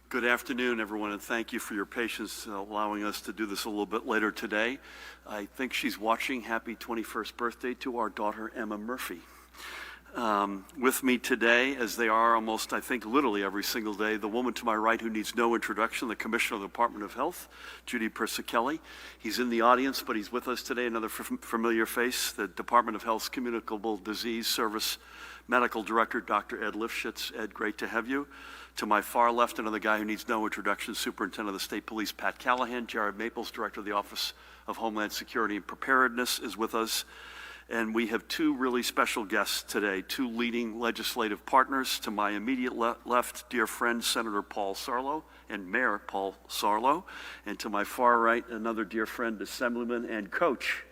Good afternoon, everyone, and thank you for your patience allowing us to do this a little bit later today. I think she's watching. Happy 21st birthday to our daughter, Emma Murphy. With me today, as they are almost, I think, literally every single day, the woman to my right who needs no introduction, the Commissioner of the Department of Health, Judy Persicelli. He's in the audience, but he's with us today, another familiar face, the Department of Health's Communicable Disease Service Medical Director, Dr. Ed Lifshitz. Ed, great to have you. To my far left, another guy who needs no introduction, Superintendent of the State Police, Pat Callahan. Jared Maples, Director of the Office of Homeland Security and Preparedness, is with us. And we have two really special guests today, two leading legislative partners. To my immediate left, dear friend, Senator Paul Cerla and Mayor Paul Cerla. And to my far right, another dear friend, Assemblyman and Coach,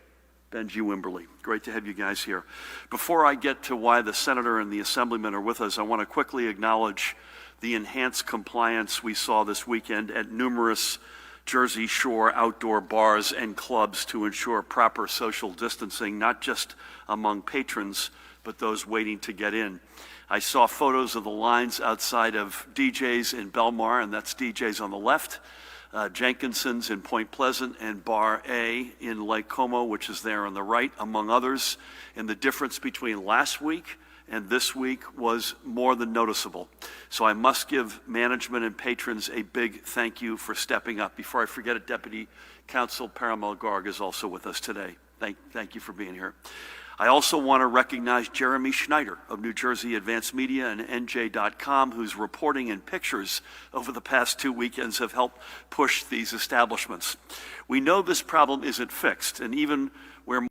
Benji Wimberly. Great to have you guys here. Before I get to why the Senator and the Assemblyman are with us, I want to quickly acknowledge the enhanced compliance we saw this weekend at numerous Jersey Shore outdoor bars and clubs to ensure proper social distancing, not just among patrons, but those waiting to get in. I saw photos of the lines outside of DJ's in Belmar, and that's DJ's on the left, Jenkinson's in Point Pleasant, and Bar A in Lake Como, which is there on the right, among others. And the difference between last week and this week was more than noticeable. So I must give management and patrons a big thank you for stepping up. Before I forget it, Deputy Counsel Parimal Garg is also with us today. Thank you for being here. I also want to recognize Jeremy Schneider of New Jersey Advanced Media and NJ.com, whose reporting and pictures over the past 2 weekends have helped push these establishments. We know this problem isn't fixed, and even where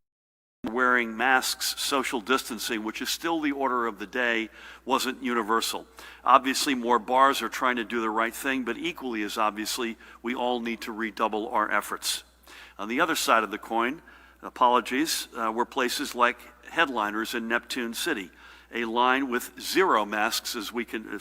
wearing masks, social distancing, which is still the order of the day, wasn't universal. Obviously, more bars are trying to do the right thing, but equally as obviously, we all need to redouble our efforts. On the other side of the coin, were places like Headliners in Neptune City, a line with zero masks as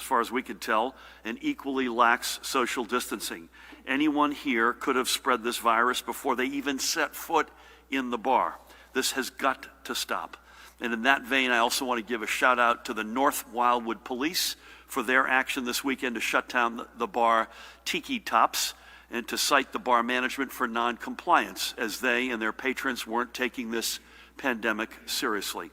far as we could tell, and equally lax social distancing. Anyone here could have spread this virus before they even set foot in the bar. This has got to stop. And in that vein, I also want to give a shout out to the North Wildwood Police for their action this weekend to shut down the bar Tiki Tops, and to cite the bar management for non-compliance, as they and their patrons weren't taking this pandemic seriously.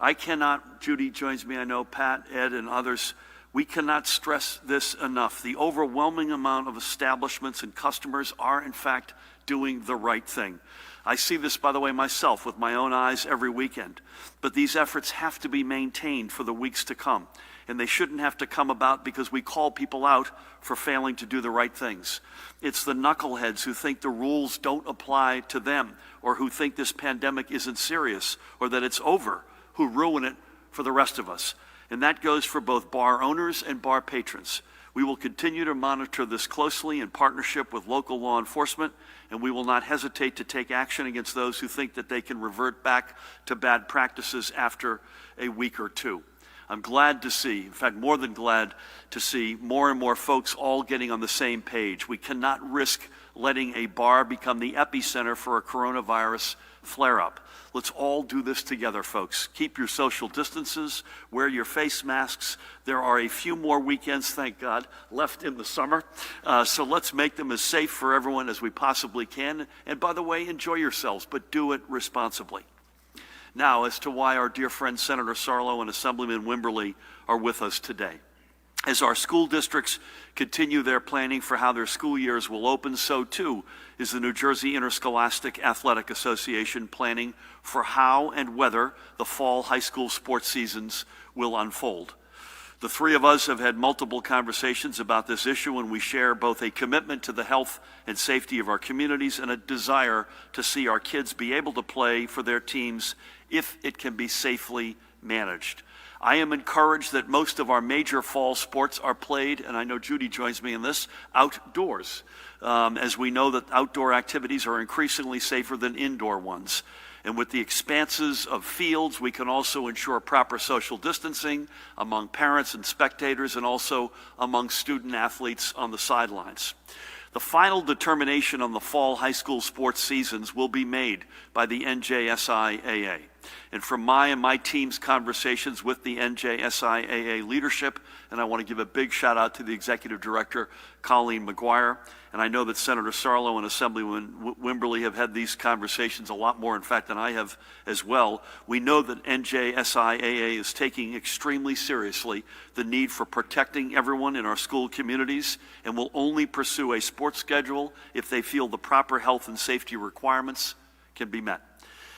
I cannot, Judy joins me, I know, Pat, Ed, and others, we cannot stress this enough. The overwhelming amount of establishments and customers are, in fact, doing the right thing. I see this, by the way, myself with my own eyes every weekend. But these efforts have to be maintained for the weeks to come. And they shouldn't have to come about because we call people out for failing to do the right things. It's the knuckleheads who think the rules don't apply to them, or who think this pandemic isn't serious, or that it's over, who ruin it for the rest of us. And that goes for both bar owners and bar patrons. We will continue to monitor this closely in partnership with local law enforcement, and we will not hesitate to take action against those who think that they can revert back to bad practices after a week or two. I'm glad to see, in fact, more than glad to see more and more folks all getting on the same page. We cannot risk letting a bar become the epicenter for a coronavirus flare-up. Let's all do this together, folks. Keep your social distances, wear your face masks. There are a few more weekends, thank God, left in the summer. So let's make them as safe for everyone as we possibly can. And by the way, enjoy yourselves, but do it responsibly. Now, as to why our dear friend Senator Cerla and Assemblyman Wimberly are with us today. As our school districts continue their planning for how their school years will open, so too is the New Jersey Interscholastic Athletic Association planning for how and whether the fall high school sports seasons will unfold. The three of us have had multiple conversations about this issue, and we share both a commitment to the health and safety of our communities and a desire to see our kids be able to play for their teams if it can be safely managed. I am encouraged that most of our major fall sports are played, and I know Judy joins me in this, outdoors, as we know that outdoor activities are increasingly safer than indoor ones. And with the expanses of fields, we can also ensure proper social distancing among parents and spectators, and also among student athletes on the sidelines. The final determination on the fall high school sports seasons will be made by the NJSIAA. And from my team's conversations with the NJSIAA leadership, and I want to give a big shout out to the Executive Director, Colleen McGuire, and I know that Senator Cerla and Assemblyman Wimberly have had these conversations a lot more, in fact, than I have as well. We know that NJSIAA is taking extremely seriously the need for protecting everyone in our school communities and will only pursue a sports schedule if they feel the proper health and safety requirements can be met.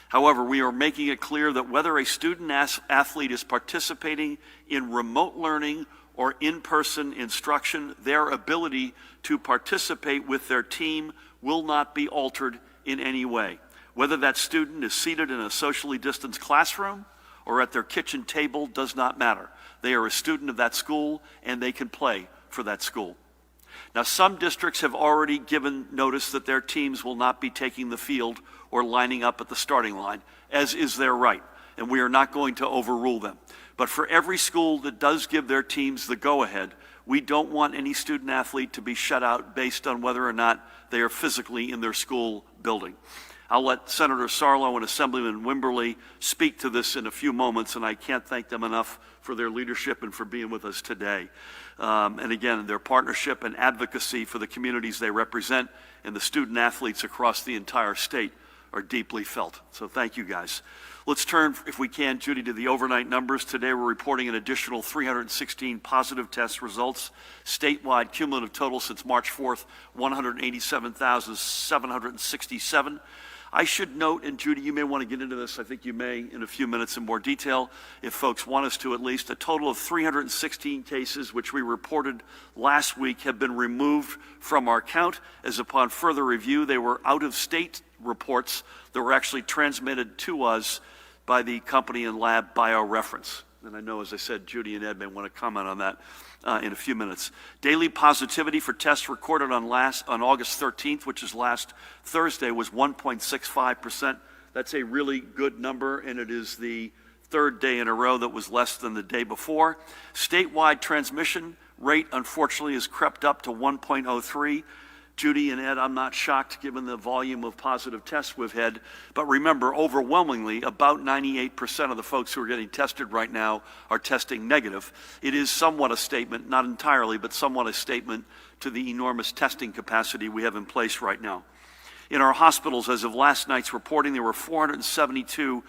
However, we are making it clear that whether a student athlete is participating in remote learning or in-person instruction, their ability to participate with their team will not be altered in any way. Whether that student is seated in a socially distanced classroom or at their kitchen table does not matter. They are a student of that school and they can play for that school. Now, some districts have already given notice that their teams will not be taking the field or lining up at the starting line, as is their right, and we are not going to overrule them. But for every school that does give their teams the go-ahead, we don't want any student athlete to be shut out based on whether or not they are physically in their school building. I'll let Senator Cerla and Assemblyman Wimberly speak to this in a few moments, and I can't thank them enough for their leadership and for being with us today. And again, their partnership and advocacy for the communities they represent and the student athletes across the entire state are deeply felt. So thank you, guys. Let's turn, if we can, Judy, to the overnight numbers. Today we're reporting an additional 316 positive test results. Statewide cumulative total since March 4th, 187,767. I should note, and Judy, you may want to get into this, I think you may in a few minutes in more detail, if folks want us to at least, a total of 316 cases, which we reported last week, have been removed from our count, as upon further review, they were out-of-state reports that were actually transmitted to us by the company and lab BioReference. And I know, as I said, Judy and Ed may want to comment on that in a few minutes. Daily positivity for tests recorded on August 13th, which is last Thursday, was 1.65%. That's a really good number, and it is the third day in a row that was less than the day before. Statewide transmission rate, unfortunately, has crept up to 1.03. Judy and Ed, I'm not shocked given the volume of positive tests we've had, but remember, overwhelmingly, about 98% of the folks who are getting tested right now are testing negative. It is somewhat a statement, not entirely, but somewhat a statement to the enormous testing capacity we have in place right now. In our hospitals, as of last night's reporting, there were 472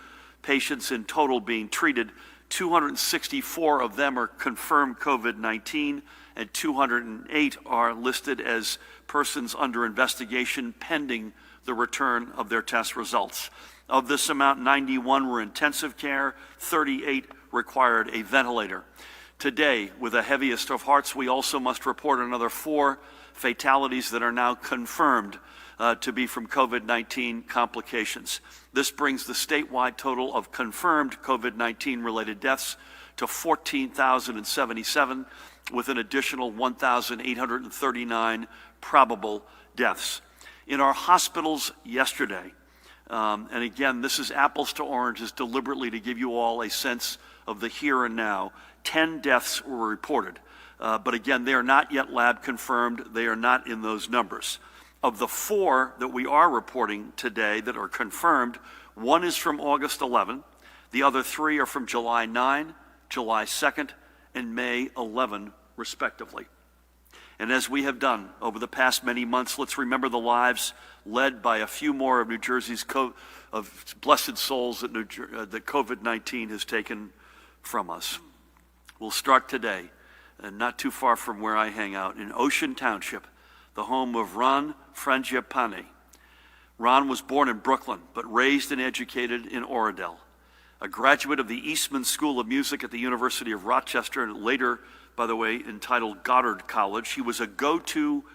patients in total being treated. 264 of them are confirmed COVID-19, and 208 are listed as persons under investigation pending the return of their test results. Of this amount, 91 were intensive care, 38 required a ventilator. Today, with the heaviest of hearts, we also must report another 4 fatalities that are now confirmed to be from COVID-19 complications. This brings the statewide total of confirmed COVID-19 related deaths to 14,077, with an additional 1,839 probable deaths. In our hospitals yesterday, and again, this is apples to oranges deliberately to give you all a sense of the here and now, 10 deaths were reported. But again, they are not yet lab confirmed. They are not in those numbers. Of the 4 that we are reporting today that are confirmed, 1 is from August 11. The other 3 are from July 9, July 2nd, and May 11, respectively. And as we have done over the past many months, let's remember the lives led by a few more of New Jersey's of blessed souls that COVID-19 has taken from us. We'll start today, and not too far from where I hang out, in Ocean Township, the home of Ron Frangipane. Ron was born in Brooklyn, but raised and educated in Oradell. A graduate of the Eastman School of Music at the University of Rochester, and later, by the way, entitled Goddard College. He was a go-to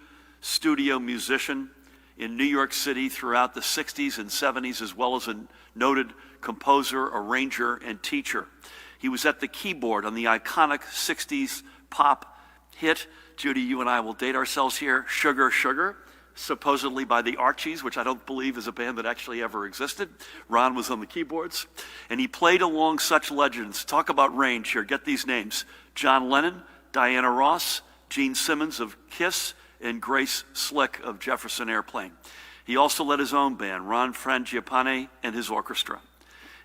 studio musician in New York City throughout the 60s and 70s, as well as a noted composer, arranger, and teacher. He was at the keyboard on the iconic 60s pop hit, Judy, you and I will date ourselves here, Sugar, Sugar, supposedly by the Archies, which I don't believe is a band that actually ever existed. Ron was on the keyboards, and he played along such legends. Talk about range here, get these names: John Lennon, Diana Ross, Gene Simmons of Kiss, and Grace Slick of Jefferson Airplane. He also led his own band, Ron Frangipane and his orchestra.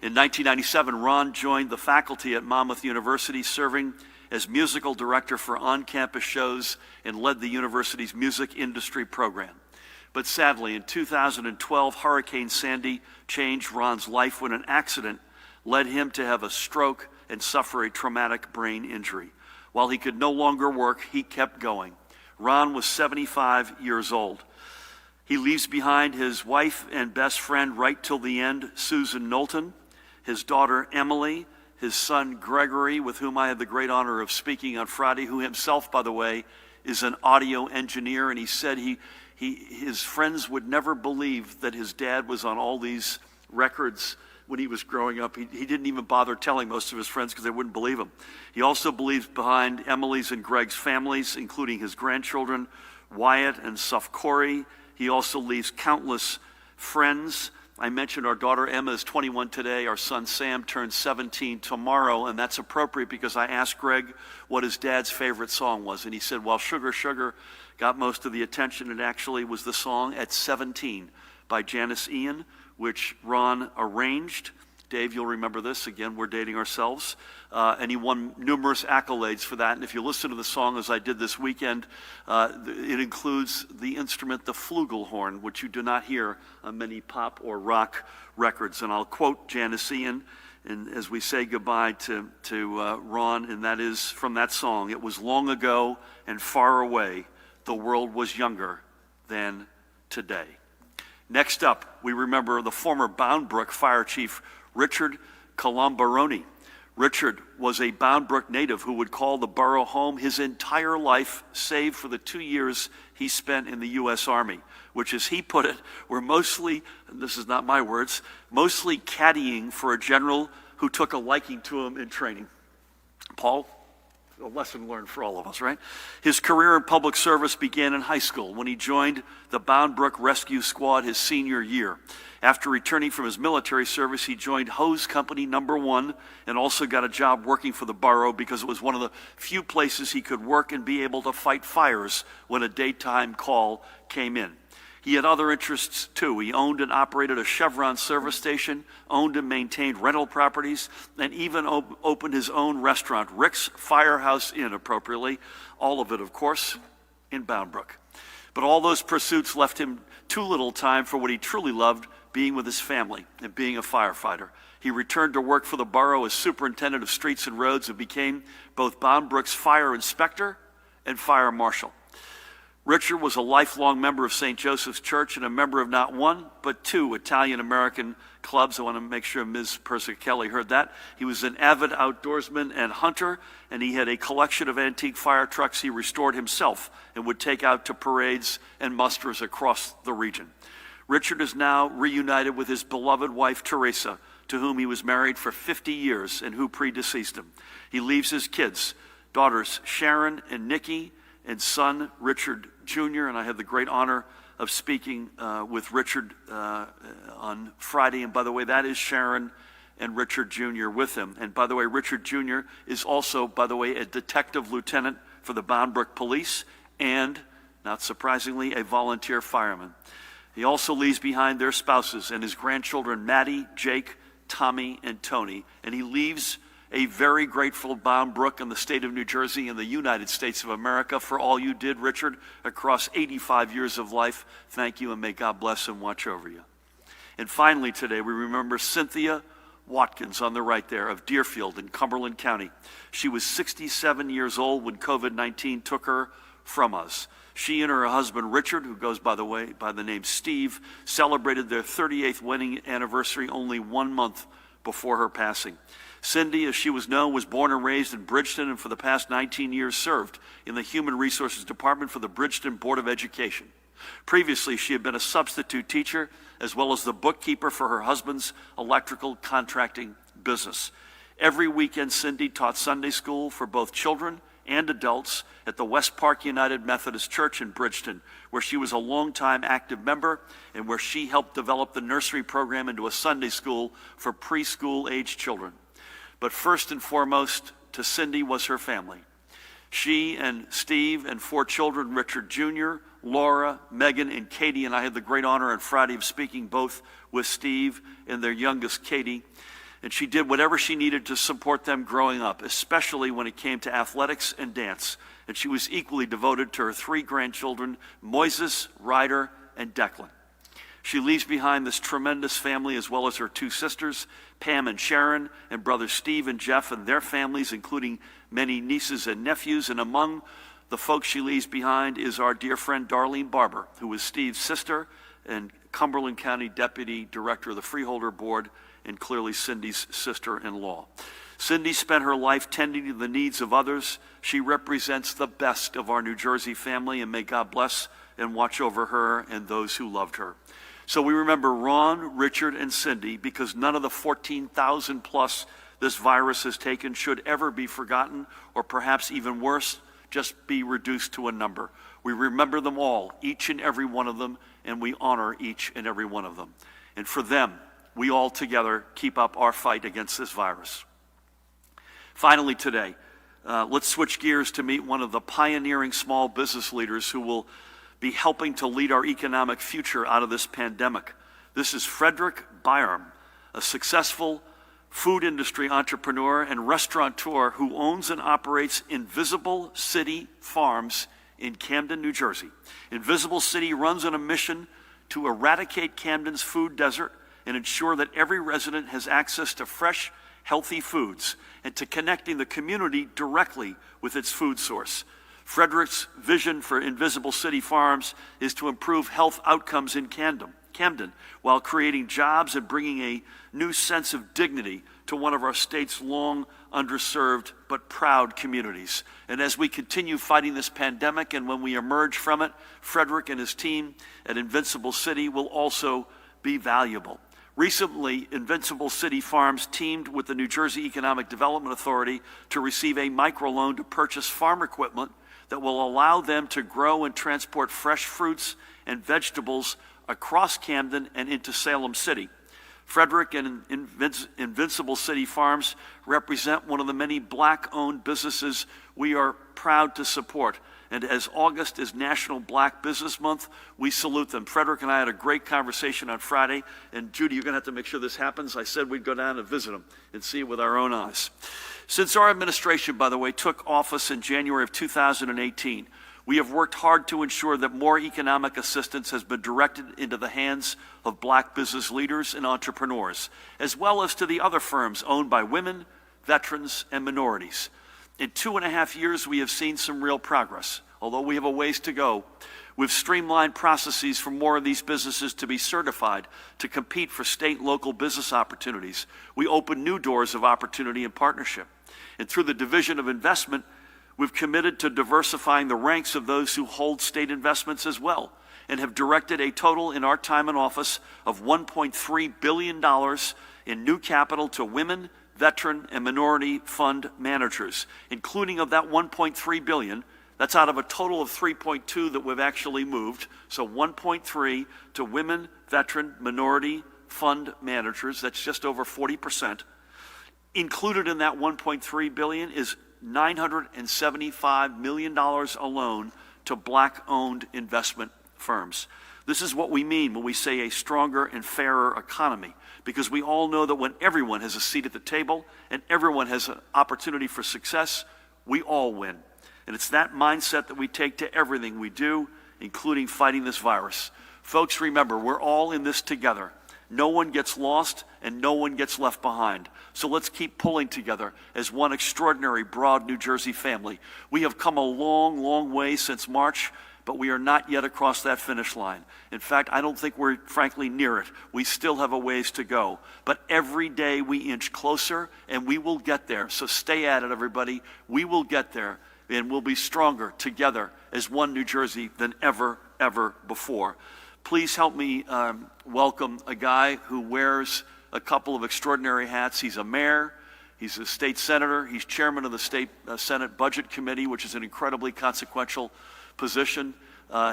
In 1997, Ron joined the faculty at Monmouth University, serving as musical director for on-campus shows and led the university's music industry program. But sadly, in 2012, Hurricane Sandy changed Ron's life when an accident led him to have a stroke and suffer a traumatic brain injury. While he could no longer work, he kept going. Ron was 75 years old. He leaves behind his wife and best friend right till the end, Susan Knowlton, his daughter Emily, his son Gregory, with whom I had the great honor of speaking on Friday, who himself, by the way, is an audio engineer, and he said his friends would never believe that his dad was on all these records when he was growing up. He didn't even bother telling most of his friends because they wouldn't believe him. He also believes behind Emily's and Greg's families, including his grandchildren, Wyatt and Suf Corey. He also leaves countless friends. I mentioned our daughter Emma is 21 today. Our son Sam turns 17 tomorrow, and that's appropriate because I asked Greg what his dad's favorite song was, and he said, well, Sugar, Sugar got most of the attention. It actually was the song At 17 by Janice Ian, which Ron arranged. Dave, you'll remember this. Again, we're dating ourselves. And he won numerous accolades for that. And if you listen to the song, as I did this weekend, it includes the instrument, the flugelhorn, which you do not hear on many pop or rock records. And I'll quote Janice Ian and as we say goodbye to Ron, and that is from that song. It was long ago and far away. The world was younger than today. Next up, we remember the former Bound Brook Fire Chief Richard Colombaroni. Richard was a Bound Brook native who would call the borough home his entire life, save for the 2 years he spent in the U.S. Army, which, as he put it, were mostly, and this is not my words, mostly caddying for a general who took a liking to him in training. Paul? A lesson learned for all of us, right? His career in public service began in high school when he joined the Bound Brook Rescue Squad his senior year. After returning from his military service, he joined Hose Company No. 1 and also got a job working for the borough because it was one of the few places he could work and be able to fight fires when a daytime call came in. He had other interests too. He owned and operated a Chevron service station, owned and maintained rental properties, and even opened his own restaurant, Rick's Firehouse Inn, appropriately. All of it, of course, in Bound Brook. But all those pursuits left him too little time for what he truly loved, being with his family and being a firefighter. He returned to work for the borough as superintendent of streets and roads and became both Bound Brook's fire inspector and fire marshal. Richard was a lifelong member of St. Joseph's Church and a member of not one, but two Italian-American clubs. I want to make sure Ms. Persicelli heard that. He was an avid outdoorsman and hunter, and he had a collection of antique fire trucks he restored himself and would take out to parades and musters across the region. Richard is now reunited with his beloved wife, Teresa, to whom he was married for 50 years and who predeceased him. He leaves his kids, daughters Sharon and Nikki, and son Richard Jr., and I had the great honor of speaking with Richard on Friday. And by the way, that is Sharon and Richard Jr. with him. And by the way, Richard Jr. is also, by the way, a detective lieutenant for the Bound Brook Police and, not surprisingly, a volunteer fireman. He also leaves behind their spouses and his grandchildren, Maddie, Jake, Tommy, and Tony. And he leaves a very grateful Bound Brook in the state of New Jersey and the United States of America for all you did, Richard, across 85 years of life. Thank you, and may God bless and watch over you. And finally today, we remember Cynthia Watkins on the right there of Deerfield in Cumberland County. She was 67 years old when COVID-19 took her from us. She and her husband, Richard, who goes, by the way, by the name Steve, celebrated their 38th wedding anniversary only 1 month before her passing. Cindy, as she was known, was born and raised in Bridgeton and for the past 19 years served in the Human Resources Department for the Bridgeton Board of Education. Previously, she had been a substitute teacher as well as the bookkeeper for her husband's electrical contracting business. Every weekend, Cindy taught Sunday school for both children and adults at the West Park United Methodist Church in Bridgeton, where she was a longtime active member and where she helped develop the nursery program into a Sunday school for preschool-age children. But first and foremost, to Cindy was her family. She and Steve and 4 children, Richard Jr., Laura, Megan, and Katie, and I had the great honor on Friday of speaking both with Steve and their youngest, Katie. and she did whatever she needed to support them growing up, especially when it came to athletics and dance. And she was equally devoted to her 3 grandchildren, Moises, Ryder, and Declan. She leaves behind this tremendous family, as well as her 2 sisters, Pam and Sharon, and brothers Steve and Jeff and their families, including many nieces and nephews. And among the folks she leaves behind is our dear friend Darlene Barber, who is Steve's sister and Cumberland County Deputy Director of the Freeholder Board, and clearly Cindy's sister-in-law. Cindy spent her life tending to the needs of others. She represents the best of our New Jersey family, and may God bless and watch over her and those who loved her. So we remember Ron, Richard, and Cindy, because none of the 14,000 plus this virus has taken should ever be forgotten, or perhaps even worse, just be reduced to a number. We remember them all, each and every one of them, and we honor each and every one of them. And for them, we all together keep up our fight against this virus. Finally today, let's switch gears to meet one of the pioneering small business leaders who will be helping to lead our economic future out of this pandemic. This is Frederick Byram, a successful food industry entrepreneur and restaurateur who owns and operates Invisible City Farms in Camden, New Jersey. Invisible City runs on a mission to eradicate Camden's food desert and ensure that every resident has access to fresh, healthy foods, and to connecting the community directly with its food source. Frederick's vision for Invisible City Farms is to improve health outcomes in Camden, while creating jobs and bringing a new sense of dignity to one of our state's long underserved but proud communities. And as we continue fighting this pandemic, and when we emerge from it, Frederick and his team at Invincible City will also be valuable. Recently, Invincible City Farms teamed with the New Jersey Economic Development Authority to receive a microloan to purchase farm equipment that will allow them to grow and transport fresh fruits and vegetables across Camden and into Salem City. Frederick and Invincible City Farms represent one of the many Black-owned businesses we are proud to support. And as August is National Black Business Month, we salute them. Frederick and I had a great conversation on Friday, and Judy, you're going to have to make sure this happens. I said we'd go down and visit them and see it with our own eyes. Since our administration, by the way, took office in January of 2018, we have worked hard to ensure that more economic assistance has been directed into the hands of Black business leaders and entrepreneurs, as well as to the other firms owned by women, veterans, and minorities. In 2.5 years, we have seen some real progress, although we have a ways to go. We've streamlined processes for more of these businesses to be certified to compete for state and local business opportunities. We opened new doors of opportunity and partnership. And through the Division of Investment, we've committed to diversifying the ranks of those who hold state investments as well, and have directed a total in our time in office of $1.3 billion in new capital to women, veteran, and minority fund managers, including of that $1.3 billion, that's out of a total of $3.2 that we've actually moved, so $1.3 to women, veteran, minority fund managers, that's just over 40%. Included in that $1.3 billion is $975 million alone to Black-owned investment firms. This is what we mean when we say a stronger and fairer economy, because we all know that when everyone has a seat at the table and everyone has an opportunity for success, we all win. And it's that mindset that we take to everything we do, including fighting this virus. Folks, remember, we're all in this together. No one gets lost and no one gets left behind. So let's keep pulling together as one extraordinary, broad New Jersey family. We have come a long, long way since March, but we are not yet across that finish line. In fact, I don't think we're frankly near it. We still have a ways to go. But every day we inch closer, and we will get there. So stay at it, everybody. We will get there, and we'll be stronger together as one New Jersey than ever, ever before. Please help me welcome a guy who wears a couple of extraordinary hats. He's a mayor, he's a state senator, he's chairman of the State Senate Budget Committee, which is an incredibly consequential position.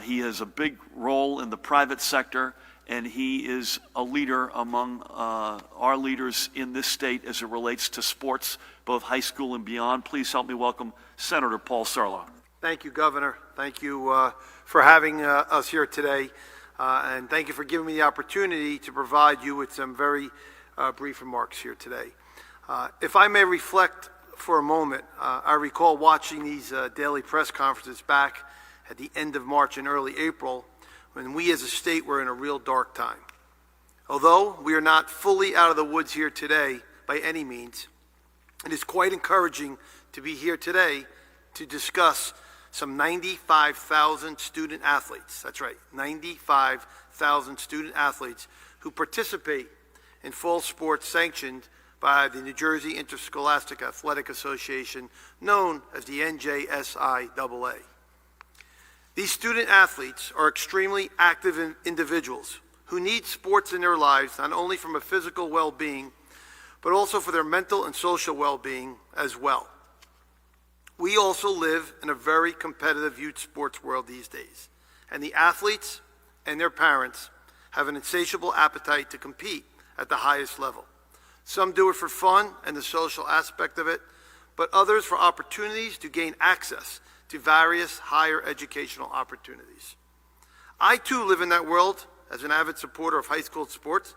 He has a big role in the private sector, and he is a leader among our leaders in this state as it relates to sports, both high school and beyond. Please help me welcome Senator Paul Cerla. Thank you, Governor. Thank you for having us here today. And thank you for giving me the opportunity to provide you with some very brief remarks here today. If I may reflect for a moment, I recall watching these daily press conferences back at the end of March and early April when we as a state were in a real dark time. Although we are not fully out of the woods here today by any means, it is quite encouraging to be here today to discuss some 95,000 student athletes. That's right, 95,000 student athletes who participate in fall sports sanctioned by the New Jersey Interscholastic Athletic Association, known as the NJSIAA. These student athletes are extremely active individuals who need sports in their lives, not only from a physical well-being, but also for their mental and social well-being as well. We also live in a very competitive youth sports world these days, and the athletes and their parents have an insatiable appetite to compete at the highest level. Some do it for fun and the social aspect of it, but others for opportunities to gain access to various higher educational opportunities. I too live in that world as an avid supporter of high school sports,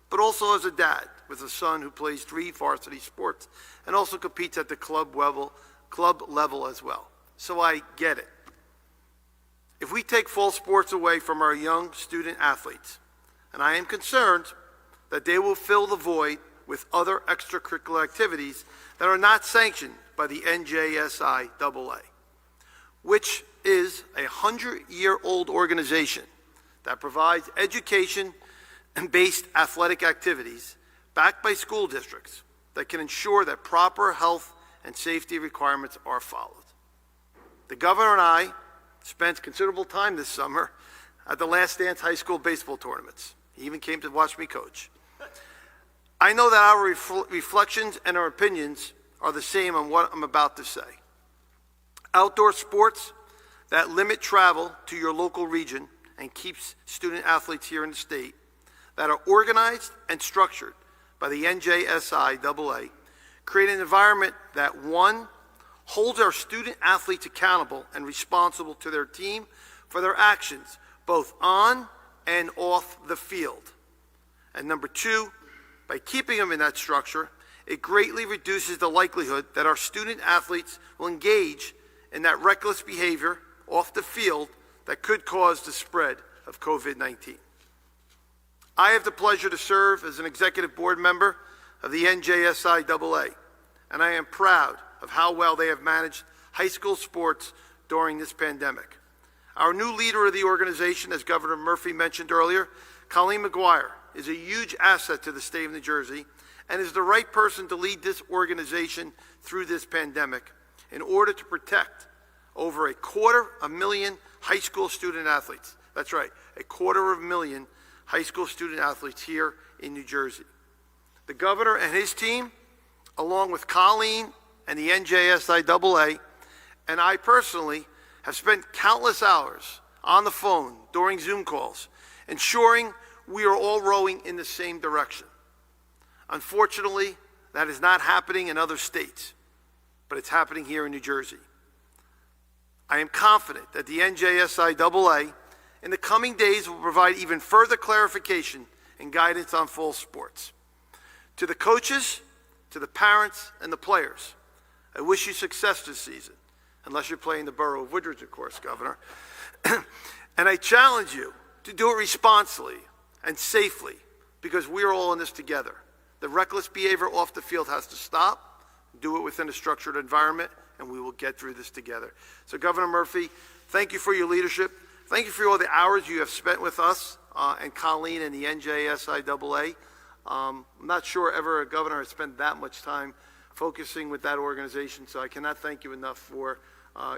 but also as a dad with a son who plays 3 varsity sports and also competes at the club level as well. So I get it. If we take fall sports away from our young student athletes, and I am concerned that they will fill the void with other extracurricular activities that are not sanctioned by the NJSIAA, which is a 100-year-old organization that provides education-based athletic activities backed by school districts that can ensure that proper health and safety requirements are followed. The governor and I spent considerable time this summer at the Last Dance high school baseball tournaments. He even came to watch me coach. I know that our reflections and our opinions are the same on what I'm about to say. Outdoor sports that limit travel to your local region and keeps student athletes here in the state, that are organized and structured by the NJSIAA, create an environment that, one, holds our student athletes accountable and responsible to their team for their actions, both on and off the field. And number two, by keeping them in that structure, it greatly reduces the likelihood that our student athletes will engage in that reckless behavior off the field that could cause the spread of COVID-19. I have the pleasure to serve as an executive board member of the NJSIAA, and I am proud of how well they have managed high school sports during this pandemic. Our new leader of the organization, as Governor Murphy mentioned earlier, Colleen McGuire, is a huge asset to the state of New Jersey and is the right person to lead this organization through this pandemic in order to protect over 250,000 high school student athletes. That's right, 250,000 high school student athletes here in New Jersey. The governor and his team, along with Colleen and the NJSIAA, and I personally have spent countless hours on the phone during Zoom calls, ensuring we are all rowing in the same direction. Unfortunately, that is not happening in other states, but it's happening here in New Jersey. I am confident that the NJSIAA in the coming days will provide even further clarification and guidance on fall sports. To the coaches, to the parents, and the players, I wish you success this season, unless you're playing the borough of Woodridge, of course, Governor. And I challenge you to do it responsibly and safely, because we are all in this together. The reckless behavior off the field has to stop. Do it within a structured environment, and we will get through this together. So, Governor Murphy, thank you for your leadership. Thank you for all the hours you have spent with us and Colleen and the NJSIAA. I'm not sure ever a governor has spent that much time focusing with that organization, so I cannot thank you enough for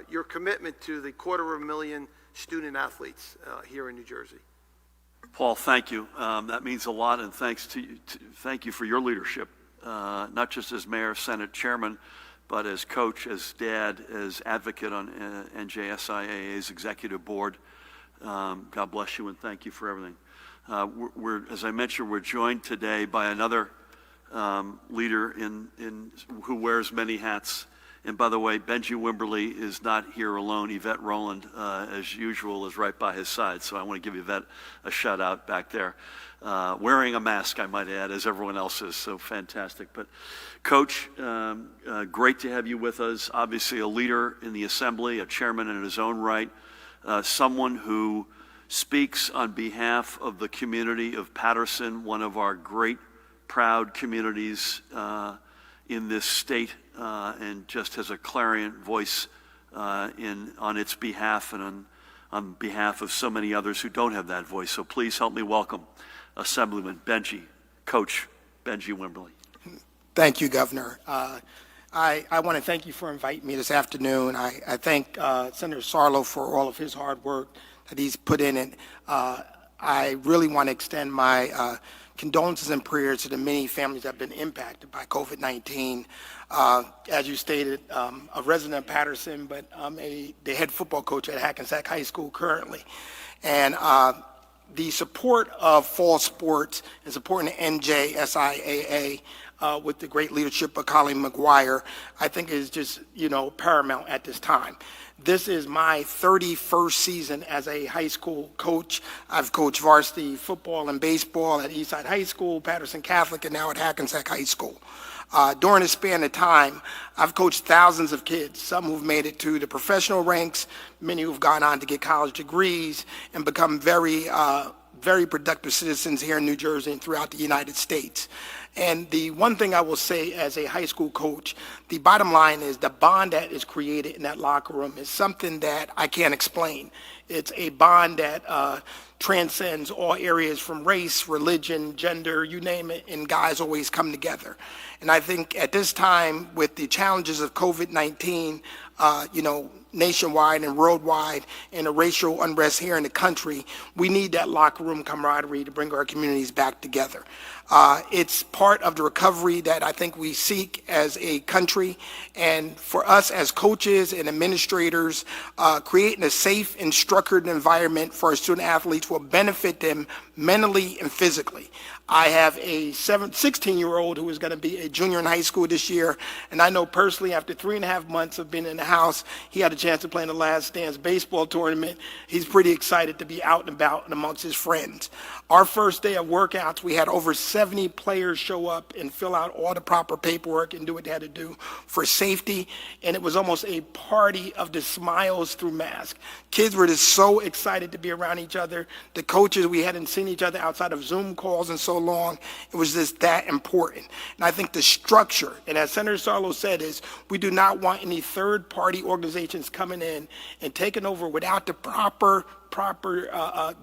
your commitment to the 250,000 student athletes here in New Jersey. Paul, thank you. That means a lot, and thank you for your leadership, not just as mayor, Senate chairman, but as coach, as dad, as advocate on NJSIAA's executive board. God bless you, and thank you for everything. As I mentioned, we're joined today by another leader who wears many hats And by the way, Benji Wimberly is not here alone. Yvette Rowland, as usual, is right by his side. So I want to give Yvette a shout out back there. Wearing a mask, I might add, as everyone else is. So fantastic. But Coach, great to have you with us. Obviously a leader in the assembly, a chairman in his own right, someone who speaks on behalf of the community of Patterson, one of our great, proud communities in this state, and just has a clarion voice on its behalf and on behalf of so many others who don't have that voice. So please help me welcome Assemblyman Coach Benji Wimberly. Thank you, Governor. I want to thank you for inviting me this afternoon. I thank Senator Cerla for all of his hard work that he's put in it. I really want to extend my condolences and prayers to the many families that have been impacted by COVID-19. As you stated, a resident of Patterson, but I'm the head football coach at Hackensack High School currently. And the support of fall sports and supporting the NJSIAA with the great leadership of Colleen McGuire, I think is just, paramount at this time. This is my 31st season as a high school coach. I've coached varsity football and baseball at Eastside High School, Patterson Catholic, and now at Hackensack High School. During this span of time, I've coached thousands of kids, some who've made it to the professional ranks, many who've gone on to get college degrees and become very productive citizens here in New Jersey and throughout the United States. And the one thing I will say as a high school coach, the bottom line is the bond that is created in that locker room is something that I can't explain. It's a bond that transcends all areas from race, religion, gender, you name it, and guys always come together. And I think at this time, with the challenges of COVID-19, nationwide and worldwide, and the racial unrest here in the country, we need that locker room camaraderie to bring our communities back together. It's part of the recovery that I think we seek as a country, and for us as coaches and administrators, creating a safe and structured environment for our student athletes will benefit them mentally and physically. I have a 16-year-old who is going to be a junior in high school this year, and I know personally after 3.5 months of being in the house, he had a chance to play in the Last Dance baseball tournament. He's pretty excited to be out and about and amongst his friends. Our first day of workouts, we had over 70 players show up and fill out all the proper paperwork and do what they had to do for safety, and it was almost a party of the smiles through masks. Kids were just so excited to be around each other. The coaches, we hadn't seen each other outside of Zoom calls and so long. It was just that important. And I think the structure, and as Senator Cerla said, is we do not want any third-party organizations coming in and taking over without the proper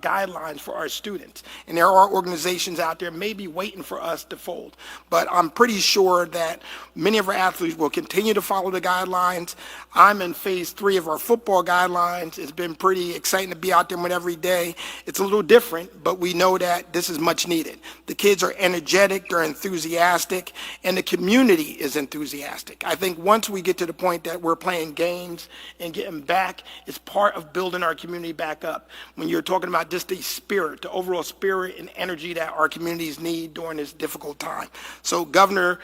guidelines for our students. And there are organizations out there maybe waiting for us to fold. But I'm pretty sure that many of our athletes will continue to follow the guidelines. I'm in phase 3 of our football guidelines. It's been pretty exciting to be out there with every day. It's a little different, but we know that this is much needed. The kids are energetic, they're enthusiastic, and the community is enthusiastic. I think once we get to the point that we're playing games and getting back, it's part of building our community back up. When you're talking about just the spirit, the overall spirit and energy that our communities need during this difficult time. So, Governor,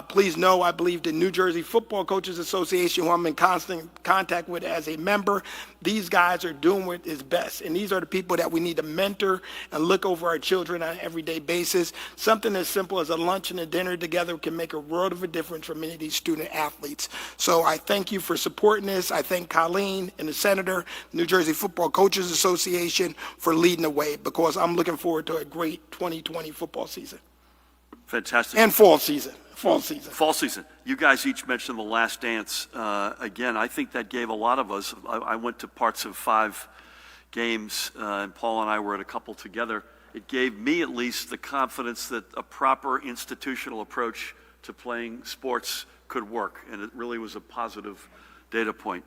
please know I believe the New Jersey Football Coaches Association, who I'm in constant contact with as a member, these guys are doing what is best. And these are the people that we need to mentor and look over our children on an everyday basis. Something as simple as a lunch and a dinner together can make a world of a difference for many of these student athletes. So I thank you for supporting this. I thank Colleen and the Senator, New Jersey Football Coaches Association, for leading the way, because I'm looking forward to a great 2020 football season. Fantastic. And fall season. Fall season. You guys each mentioned The Last Dance. Again, I think that gave a lot of us, I went to parts of 5 games, and Paul and I were at a couple together. It gave me at least the confidence that a proper institutional approach to playing sports could work, and it really was a positive data point.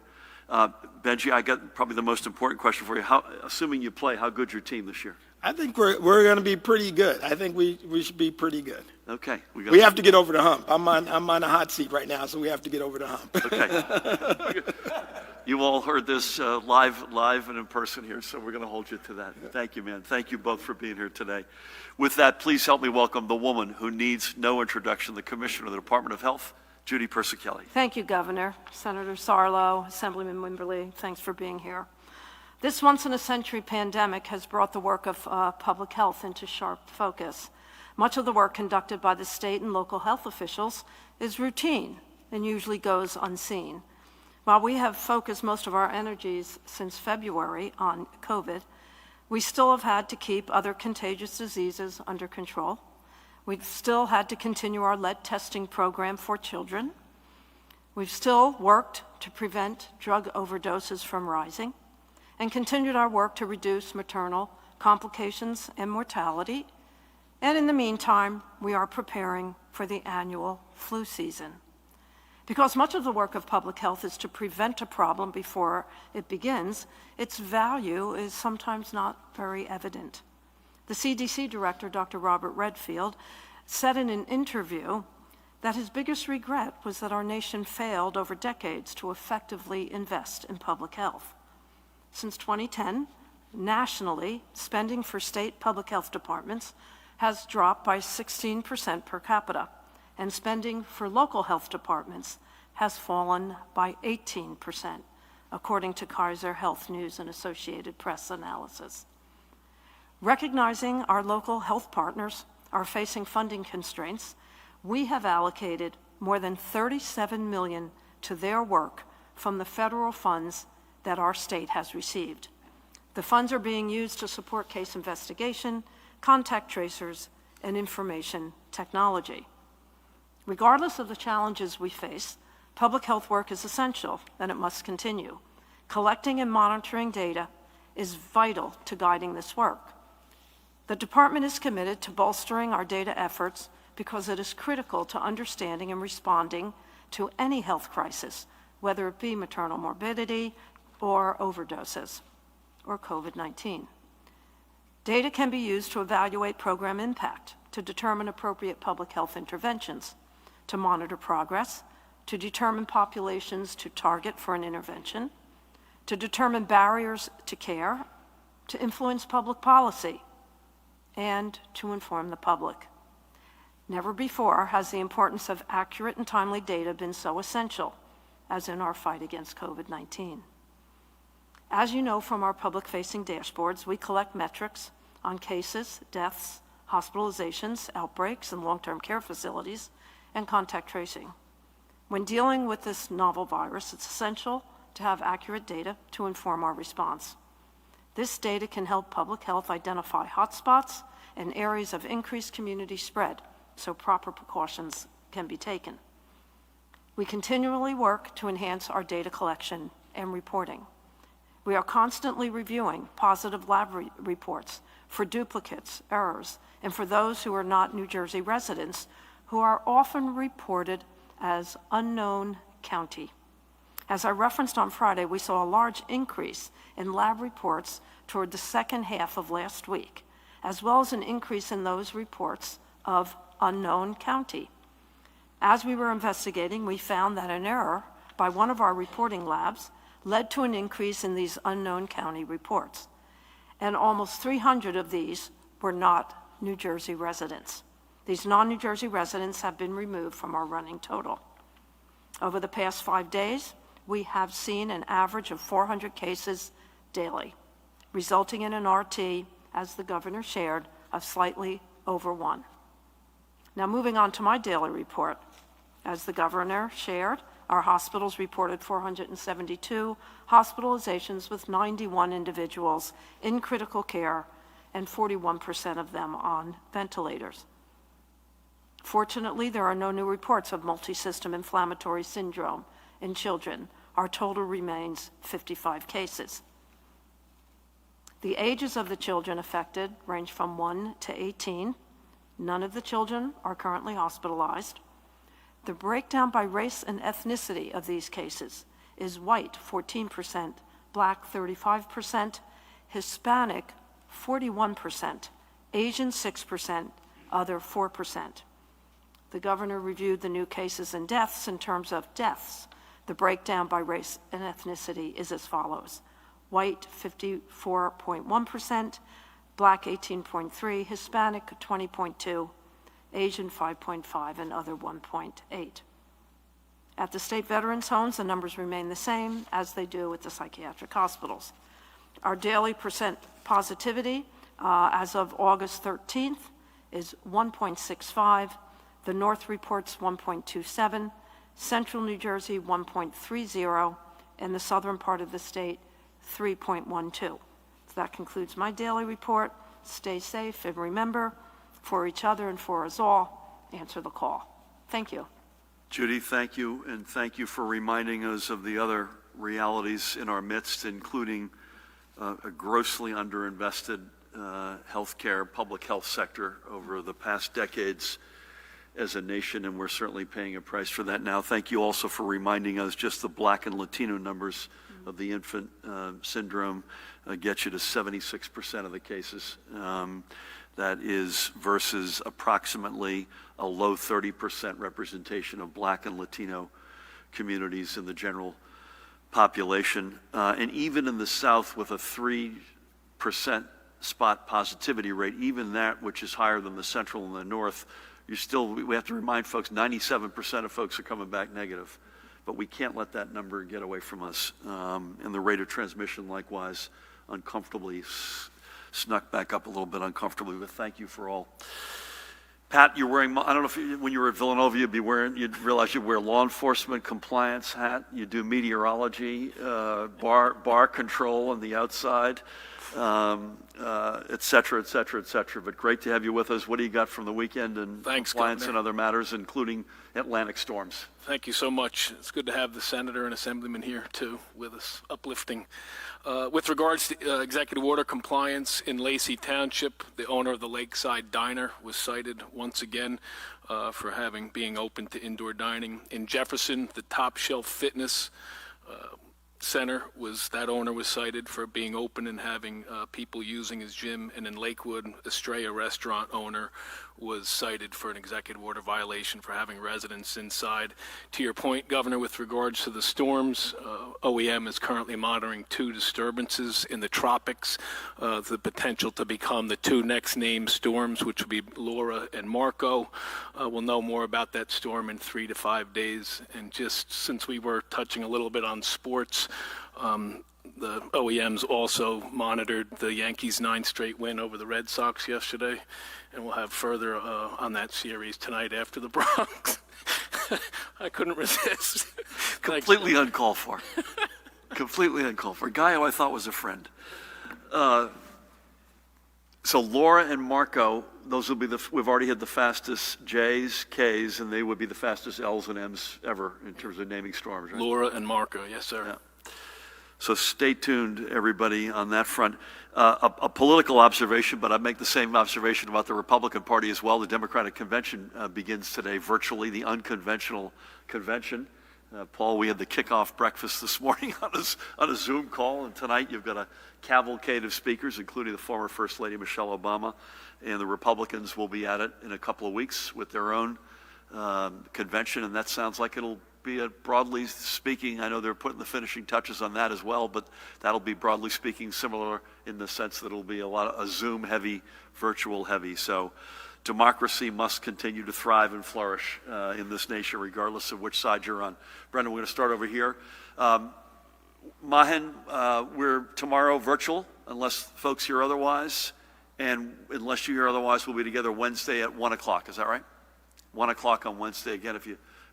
Benji, I got probably the most important question for you. Assuming you play, how good's your team this year? I think we're going to be pretty good. I think we should be pretty good. Okay. We have to get over the hump. I'm on a hot seat right now, so we have to get over the hump. Okay. You all heard this live and in person here, so we're going to hold you to that. Thank you, man. Thank you both for being here today. With that, please help me welcome the woman who needs no introduction, the Commissioner of the Department of Health, Judy Persicelli. Thank you, Governor. Senator Cerla, Assemblyman Wimberly, thanks for being here. This once-in-a-century pandemic has brought the work of public health into sharp focus. Much of the work conducted by the state and local health officials is routine and usually goes unseen. While we have focused most of our energies since February on COVID, we still have had to keep other contagious diseases under control. We've still had to continue our lead testing program for children. We've still worked to prevent drug overdoses from rising and continued our work to reduce maternal complications and mortality. And in the meantime, we are preparing for the annual flu season. Because much of the work of public health is to prevent a problem before it begins, its value is sometimes not very evident. The CDC director, Dr. Robert Redfield, said in an interview that his biggest regret was that our nation failed over decades to effectively invest in public health. Since 2010, nationally, spending for state public health departments has dropped by 16% per capita, and spending for local health departments has fallen by 18%, according to Kaiser Health News and Associated Press analysis. Recognizing our local health partners are facing funding constraints, we have allocated more than $37 million to their work from the federal funds that our state has received. The funds are being used to support case investigation, contact tracers, and information technology. Regardless of the challenges we face, public health work is essential, and it must continue. Collecting and monitoring data is vital to guiding this work. The department is committed to bolstering our data efforts because it is critical to understanding and responding to any health crisis, whether it be maternal morbidity or overdoses or COVID-19. Data can be used to evaluate program impact, to determine appropriate public health interventions, to monitor progress, to determine populations to target for an intervention, to determine barriers to care, to influence public policy, and to inform the public. Never before has the importance of accurate and timely data been so essential as in our fight against COVID-19. As you know from our public-facing dashboards, we collect metrics on cases, deaths, hospitalizations, outbreaks in long-term care facilities, and contact tracing. When dealing with this novel virus, it's essential to have accurate data to inform our response. This data can help public health identify hotspots and areas of increased community spread, so proper precautions can be taken. We continually work to enhance our data collection and reporting. We are constantly reviewing positive lab reports for duplicates, errors, and for those who are not New Jersey residents, who are often reported as unknown county. As I referenced on Friday, we saw a large increase in lab reports toward the second half of last week, as well as an increase in those reports of unknown county. As we were investigating, we found that an error by one of our reporting labs led to an increase in these unknown county reports, and almost 300 of these were not New Jersey residents. These non-New Jersey residents have been removed from our running total. Over the past 5 days, we have seen an average of 400 cases daily, resulting in an RT, as the governor shared, of slightly over 1. Now moving on to my daily report. As the governor shared, our hospitals reported 472 hospitalizations with 91 individuals in critical care and 41% of them on ventilators. Fortunately, there are no new reports of multisystem inflammatory syndrome in children. Our total remains 55 cases. The ages of the children affected range from 1 to 18. None of the children are currently hospitalized. The breakdown by race and ethnicity of these cases is white 14%, black 35%, Hispanic 41%, Asian 6%, other 4%. The governor reviewed the new cases and deaths. In terms of deaths, the breakdown by race and ethnicity is as follows: white 54.1%, black 18.3%, Hispanic 20.2%, Asian 5.5%, and other 1.8%. At the state veterans' homes, the numbers remain the same as they do at the psychiatric hospitals. Our daily percent positivity as of August 13th is 1.65. The North reports 1.27, Central New Jersey 1.30, and the southern part of the state 3.12. So that concludes my daily report. Stay safe, and remember, for each other and for us all, answer the call. Thank you. Judy, thank you, and thank you for reminding us of the other realities in our midst, including a grossly underinvested healthcare, public health sector over the past decades as a nation, and we're certainly paying a price for that now. Thank you also for reminding us just the Black and Latino numbers of the infant syndrome get you to 76% of the cases. That is versus approximately a low 30% representation of Black and Latino communities in the general population. And even in the South with a 3% spot positivity rate, even that, which is higher than the Central and the North, we have to remind folks 97% of folks are coming back negative. But we can't let that number get away from us. And the rate of transmission likewise uncomfortably snuck back up a little bit uncomfortably, but thank you for all. Pat, you're wearing, I don't know if when you were at Villanova, you'd realize you'd wear law enforcement compliance hat, you do meteorology, bar control on the outside, et cetera, et cetera, et cetera. But great to have you with us. What do you got from the weekend and Thanks, compliance Governor. and other matters, including Atlantic storms? Thank you so much. It's good to have the Senator and Assemblyman here, too, with us, uplifting. With regards to executive order compliance in Lacey Township, the owner of the Lakeside Diner was cited once again for being open to indoor dining. In Jefferson, the Top Shelf Fitness Center that owner was cited for being open and having people using his gym. And in Lakewood, Estrella restaurant owner was cited for an executive order violation for having residents inside. To your point, Governor, with regards to the storms, OEM is currently monitoring 2 disturbances in the tropics, the potential to become the 2 next named storms, which will be Laura and Marco. We'll know more about that storm in 3 to 5 days. And just since we were touching a little bit on sports, the OEMs also monitored the Yankees' 9th straight win over the Red Sox yesterday, and we'll have further on that series tonight after the Bronx. I couldn't resist. Completely uncalled for. Completely uncalled for. A guy who I thought was a friend. So Laura and Marco, those will be we've already had the fastest J's, K's, and they would be the fastest L's and M's ever in terms of naming storms, right? Laura and Marco, yes, sir. Yeah. So stay tuned, everybody, on that front. A political observation, but I make the same observation about the Republican Party as well. The Democratic Convention begins today virtually, the unconventional convention. Paul, we had the kickoff breakfast this morning on a Zoom call, and tonight you've got a cavalcade of speakers, including the former First Lady Michelle Obama, and the Republicans will be at it in a couple of weeks with their own convention, and that sounds like it'll be broadly speaking, I know they're putting the finishing touches on that as well, but that'll be broadly speaking similar in the sense that it'll be a Zoom heavy, virtual heavy. So democracy must continue to thrive and flourish in this nation, regardless of which side you're on. Brendan, we're going to start over here. Mahen, we're tomorrow virtual, unless folks hear otherwise, and unless you hear otherwise, we'll be together Wednesday at 1 o'clock. Is that right? 1 o'clock on Wednesday, again,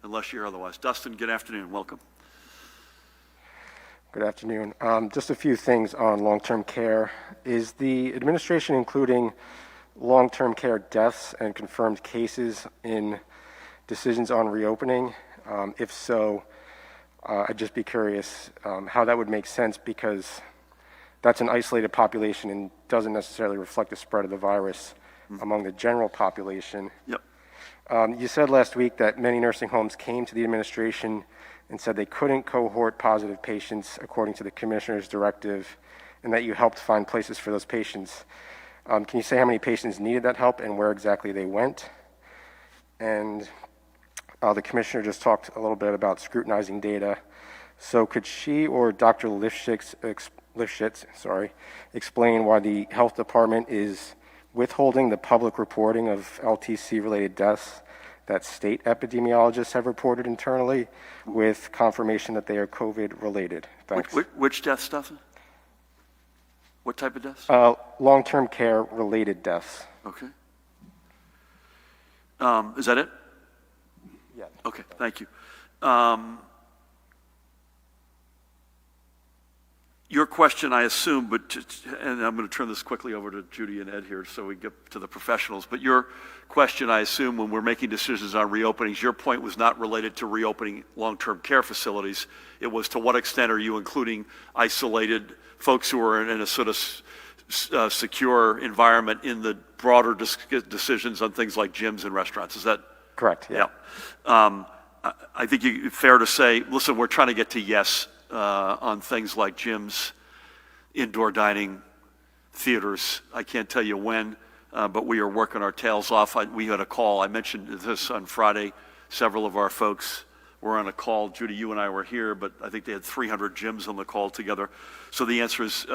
unless you hear otherwise. Dustin, good afternoon. Welcome. Good afternoon. Just a few things on long-term care. Is the administration including long-term care deaths and confirmed cases in decisions on reopening? If so, I'd just be curious how that would make sense, because that's an isolated population and doesn't necessarily reflect the spread of the virus among the general population. Yep. You said last week that many nursing homes came to the administration and said they couldn't cohort positive patients according to the commissioner's directive, and that you helped find places for those patients. Can you say how many patients needed that help and where exactly they went? And the commissioner just talked a little bit about scrutinizing data. So could she or Dr. Lifshitz explain why the health department is withholding the public reporting of LTC-related deaths that state epidemiologists have reported internally with confirmation that they are COVID-related. Thanks. Which deaths, Stefan? What type of deaths? Long-term care-related deaths. Okay. Is that it? Yeah. Okay, thank you. Your question, I assume, and I'm going to turn this quickly over to Judy and Ed here so we get to the professionals, but your question, I assume, when we're making decisions on reopenings, your point was not related to reopening long-term care facilities. It was to what extent are you including isolated folks who are in a sort of secure environment in the broader decisions on things like gyms and restaurants. Is that correct? Yeah. I think it's fair to say, listen, we're trying to get to yes on things like gyms, indoor dining, theaters. I can't tell you when, but we are working our tails off. We had a call. I mentioned this on Friday. Several of our folks were on a call. Judy, you and I were here, but I think they had 300 gyms on the call together. So the answer is,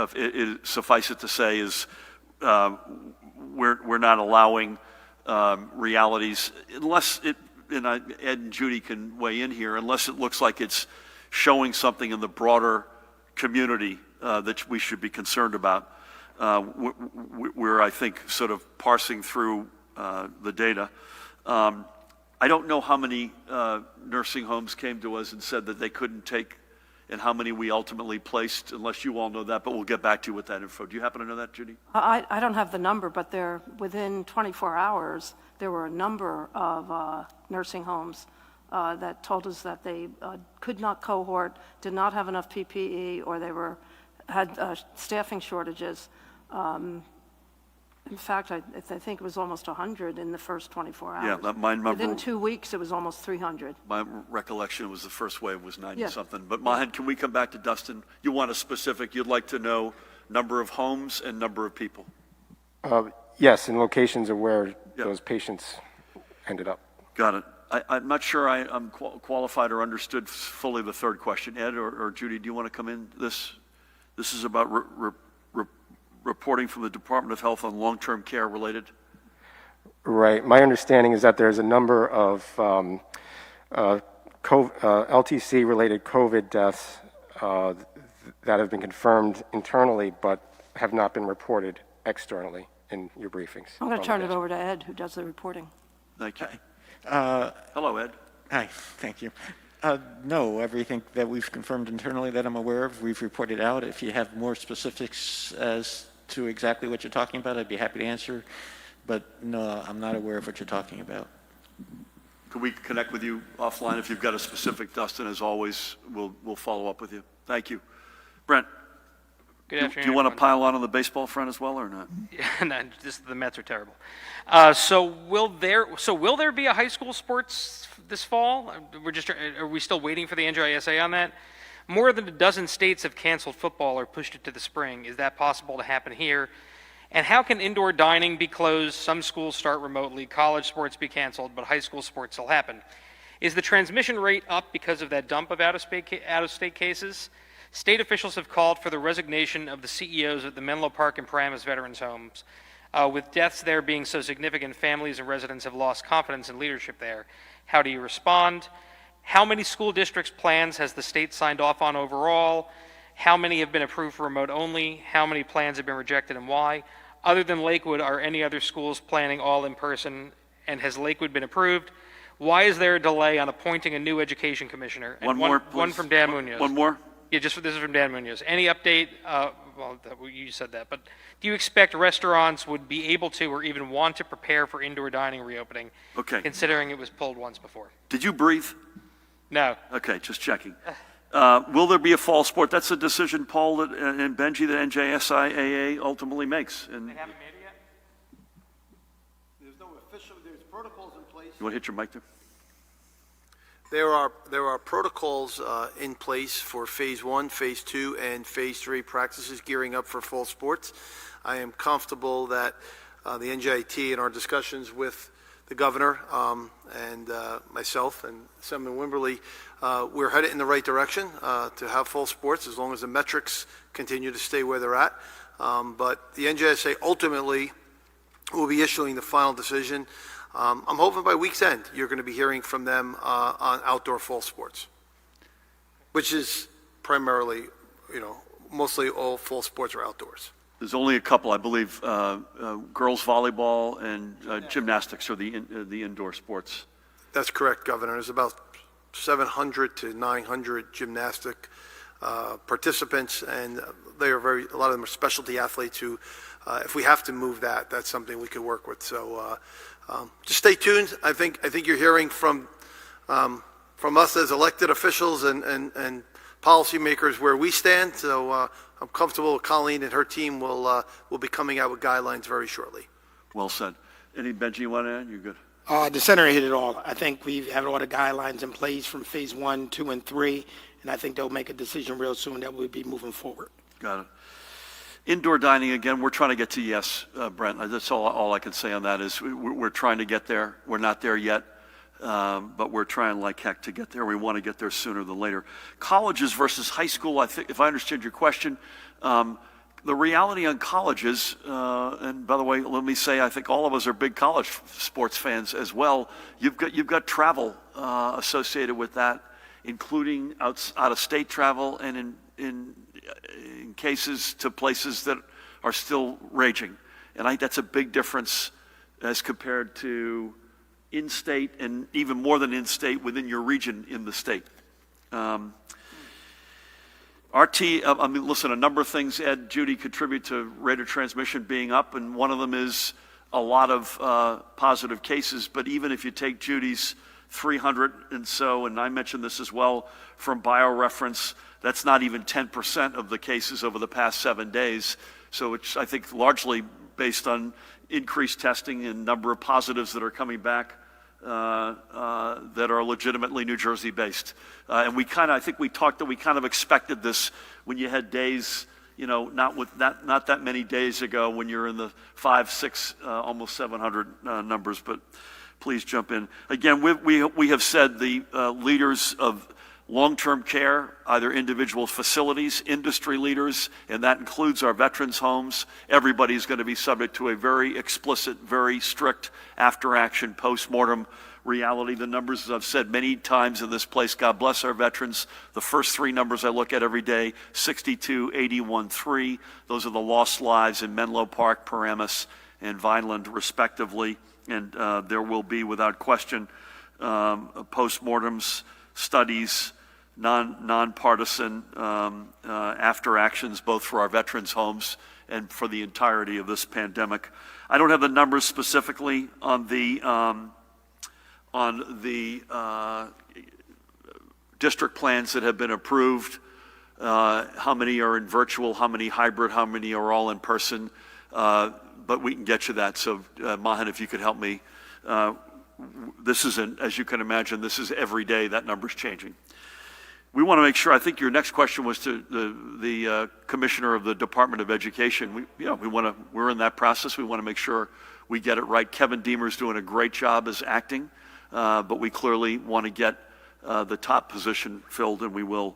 suffice it to say, is we're not allowing realities unless it, and Ed and Judy can weigh in here, unless it looks like it's showing something in the broader community that we should be concerned about. We're, I think, sort of parsing through the data. I don't know how many nursing homes came to us and said that they couldn't take, and how many we ultimately placed, unless you all know that, but we'll get back to you with that info. Do you happen to know that, Judy? I don't have the number, but within 24 hours, there were a number of nursing homes that told us that they could not cohort, did not have enough PPE, or they had staffing shortages. In fact, I think it was almost 100 in the first 24 hours. Yeah, within 2 weeks, it was almost 300. My recollection was the first wave was 90 Yeah. something. But Mahan, can we come back to Dustin? You want a specific, you'd like to know number of homes and number of people? Yes, in locations of where those patients ended up. Got it. I'm not sure I'm qualified or understood fully the third question. Ed or Judy, do you want to come in? This is about reporting from the Department of Health on long-term care related. Right. My understanding is that there's a number of LTC-related COVID deaths that have been confirmed internally but have not been reported externally in your briefings. I'm going to turn it over to Ed, who does the reporting. Thank you. Hello, Ed. Hi, thank you. No, everything that we've confirmed internally that I'm aware of, we've reported out. If you have more specifics as to exactly what you're talking about, I'd be happy to answer. But no, I'm not aware of what you're talking about. Can we connect with you offline if you've got a specific, Dustin? As always, we'll follow up with you. Thank you. Brent, Good afternoon. do you want to everyone. pile on the baseball front as well or not? Yeah, no, the Mets are terrible. So will there be a high school sports this fall? Are we still waiting for the NJSA on that? More than a dozen states have canceled football or pushed it to the spring. Is that possible to happen here? And how can indoor dining be closed? Some schools start remotely, college sports be canceled, but high school sports still happen. Is the transmission rate up because of that dump of out-of-state cases? State officials have called for the resignation of the CEOs at the Menlo Park and Paramus Veterans Homes. With deaths there being so significant, families and residents have lost confidence in leadership there. How do you respond? How many school districts' plans has the state signed off on overall? How many have been approved for remote only? How many plans have been rejected and why? Other than Lakewood, are any other schools planning all in person? And has Lakewood been approved? Why is there a delay on appointing a new education commissioner? And One more, please. One from Dan Munoz. One more? Yeah, this is from Dan Munoz. Any update? You said that, but do you expect restaurants would be able to or even want to prepare for indoor dining reopening? Okay. Considering it was pulled once before. Did you breathe? No. Okay, just checking. Will there be a fall sport? That's a decision, Paul and Benji, that NJSIAA ultimately makes. And They haven't made it yet? There's no official, there's protocols in place. you want to hit your mic there? There are protocols in place for Phase 1, Phase 2, and Phase 3 practices gearing up for fall sports. I am comfortable that the NJIT in our discussions with the governor and myself and Senator Wimberly, we're headed in the right direction to have fall sports as long as the metrics continue to stay where they're at. But the NJSA ultimately will be issuing the final decision I'm hoping by week's end, you're going to be hearing from them on outdoor fall sports, which is primarily, mostly all fall sports are outdoors. There's only a couple, I believe, girls volleyball and gymnastics are the indoor sports. That's correct, Governor. There's about 700 to 900 gymnastic participants, and they are a lot of them are specialty athletes who, if we have to move that, that's something we could work with. So just stay tuned. I think you're hearing from us as elected officials and policymakers where we stand. So I'm comfortable Colleen and her team will be coming out with guidelines very shortly. Well said. Any, Benji, you want to add? You're good. The senator hit it all. I think we have all the guidelines in place from phase 1, 2, and 3, and I think they'll make a decision real soon that we'll be moving forward. Got it. Indoor dining, again, we're trying to get to yes, Brent. That's all I can say on that is we're trying to get there. We're not there yet, but we're trying like heck to get there. We want to get there sooner than later. Colleges versus high school, I think, if I understood your question, the reality on colleges, and by the way, let me say, I think all of us are big college sports fans as well. You've got travel associated with that, including out-of-state travel, and in cases to places that are still raging. And I think that's a big difference as compared to in-state and even more than in-state within your region in the state. Listen, a number of things, Ed, Judy, contribute to rate of transmission being up, and one of them is a lot of positive cases. But even if you take Judy's 300 and so, and I mentioned this as well from BioReference, that's not even 10% of the cases over the past 7 days. So it's, I think, largely based on increased testing and number of positives that are coming back that are legitimately New Jersey based. And I think we talked that we kind of expected this when you had days, not that many days ago when you're in the 5, 6, almost 700 numbers, but please jump in. Again, we have said the leaders of long-term care, either individual facilities, industry leaders, and that includes our veterans' homes. Everybody's going to be subject to a very explicit, very strict after-action post-mortem reality. The numbers, as I've said many times in this place, God bless our veterans. The first 3 numbers I look at every day, 62, 81, 3. Those are the lost lives in Menlo Park, Paramus, and Vineland, respectively. And there will be, without question, post-mortems, studies, nonpartisan after actions, both for our veterans' homes and for the entirety of this pandemic. I don't have the numbers specifically on the district plans that have been approved. How many are in virtual? How many hybrid? How many are all in person? But we can get you that. So, Mahan, if you could help me. This isn't, as you can imagine, this is every day that number's changing. We want to make sure, I think your next question was to the Commissioner of the Department of Education. We're in that process. We want to make sure we get it right. Kevin Deemer's doing a great job as acting, but we clearly want to get the top position filled, and we will.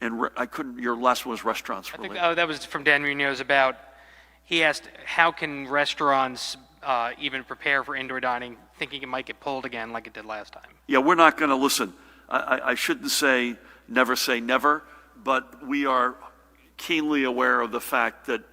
And your last one was restaurants. I think that was from Dan Munoz about, he asked, how can restaurants even prepare for indoor dining, thinking it might get pulled again like it did last time? Yeah, we're not going to listen. I shouldn't say never, but we are keenly aware of the fact that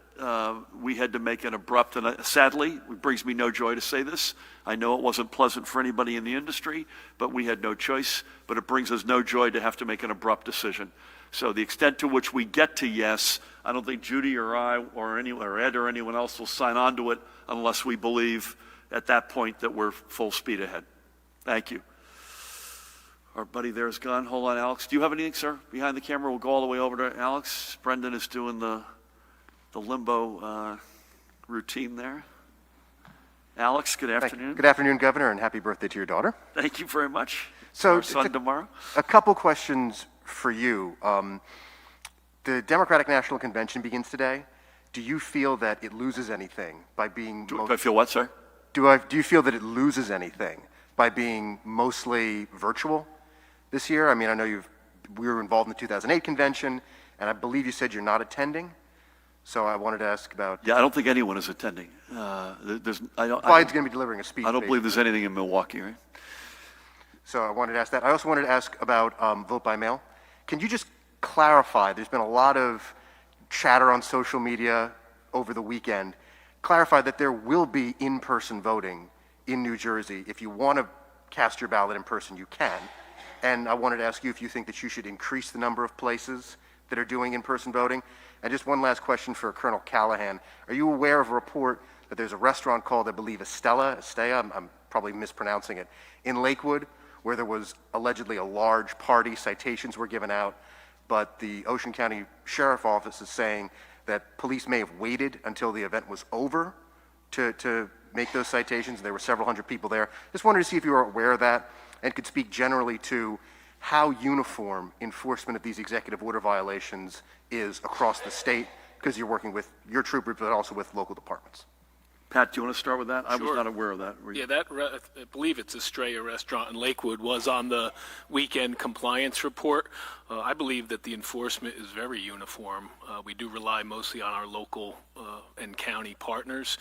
we had to make an abrupt, and sadly, it brings me no joy to say this. I know it wasn't pleasant for anybody in the industry, but we had no choice. But it brings us no joy to have to make an abrupt decision. So the extent to which we get to yes, I don't think Judy or I or Ed or anyone else will sign on to it unless we believe at that point that we're full speed ahead. Thank you. Our buddy there is gone. Hold on, Alex. Do you have anything, sir? Behind the camera, we'll go all the way over to Alex. Brendan is doing the limbo routine there. Alex, good afternoon. Good afternoon, Governor, and happy birthday to your daughter. Thank you very much. So, our son tomorrow. A couple questions for you. The Democratic National Convention begins today. Do you feel that it loses anything by being... Do I feel what, sir? Do you feel that it loses anything by being mostly virtual this year? I mean, I know we were involved in the 2008 convention, and I believe you said you're not attending. So I wanted to ask about, Yeah, I don't think anyone is attending. Biden's going to be delivering a speech. I don't believe there's basically. anything in Milwaukee, right? So I wanted to ask that. I also wanted to ask about vote by mail. Can you just clarify, there's been a lot of chatter on social media over the weekend, clarify that there will be in-person voting in New Jersey. If you want to cast your ballot in person, you can. And I wanted to ask you if you think that you should increase the number of places that are doing in-person voting. And just one last question for Colonel Callahan. Are you aware of a report that there's a restaurant called, I believe, Estella, I'm probably mispronouncing it, in Lakewood, where there was allegedly a large party, citations were given out, but the Ocean County Sheriff Office is saying that police may have waited until the event was over to make those citations. There were several hundred people there. Just wanted to see if you were aware of that and could speak generally to how uniform enforcement of these executive order violations is across the state, because you're working with your troopers, but also with local departments. Pat, do you want to start with that? I was Sure. not aware of that. Were you? Yeah, I believe it's Estrella Restaurant in Lakewood was on the weekend compliance report. I believe that the enforcement is very uniform. We do rely mostly on our local and county partners.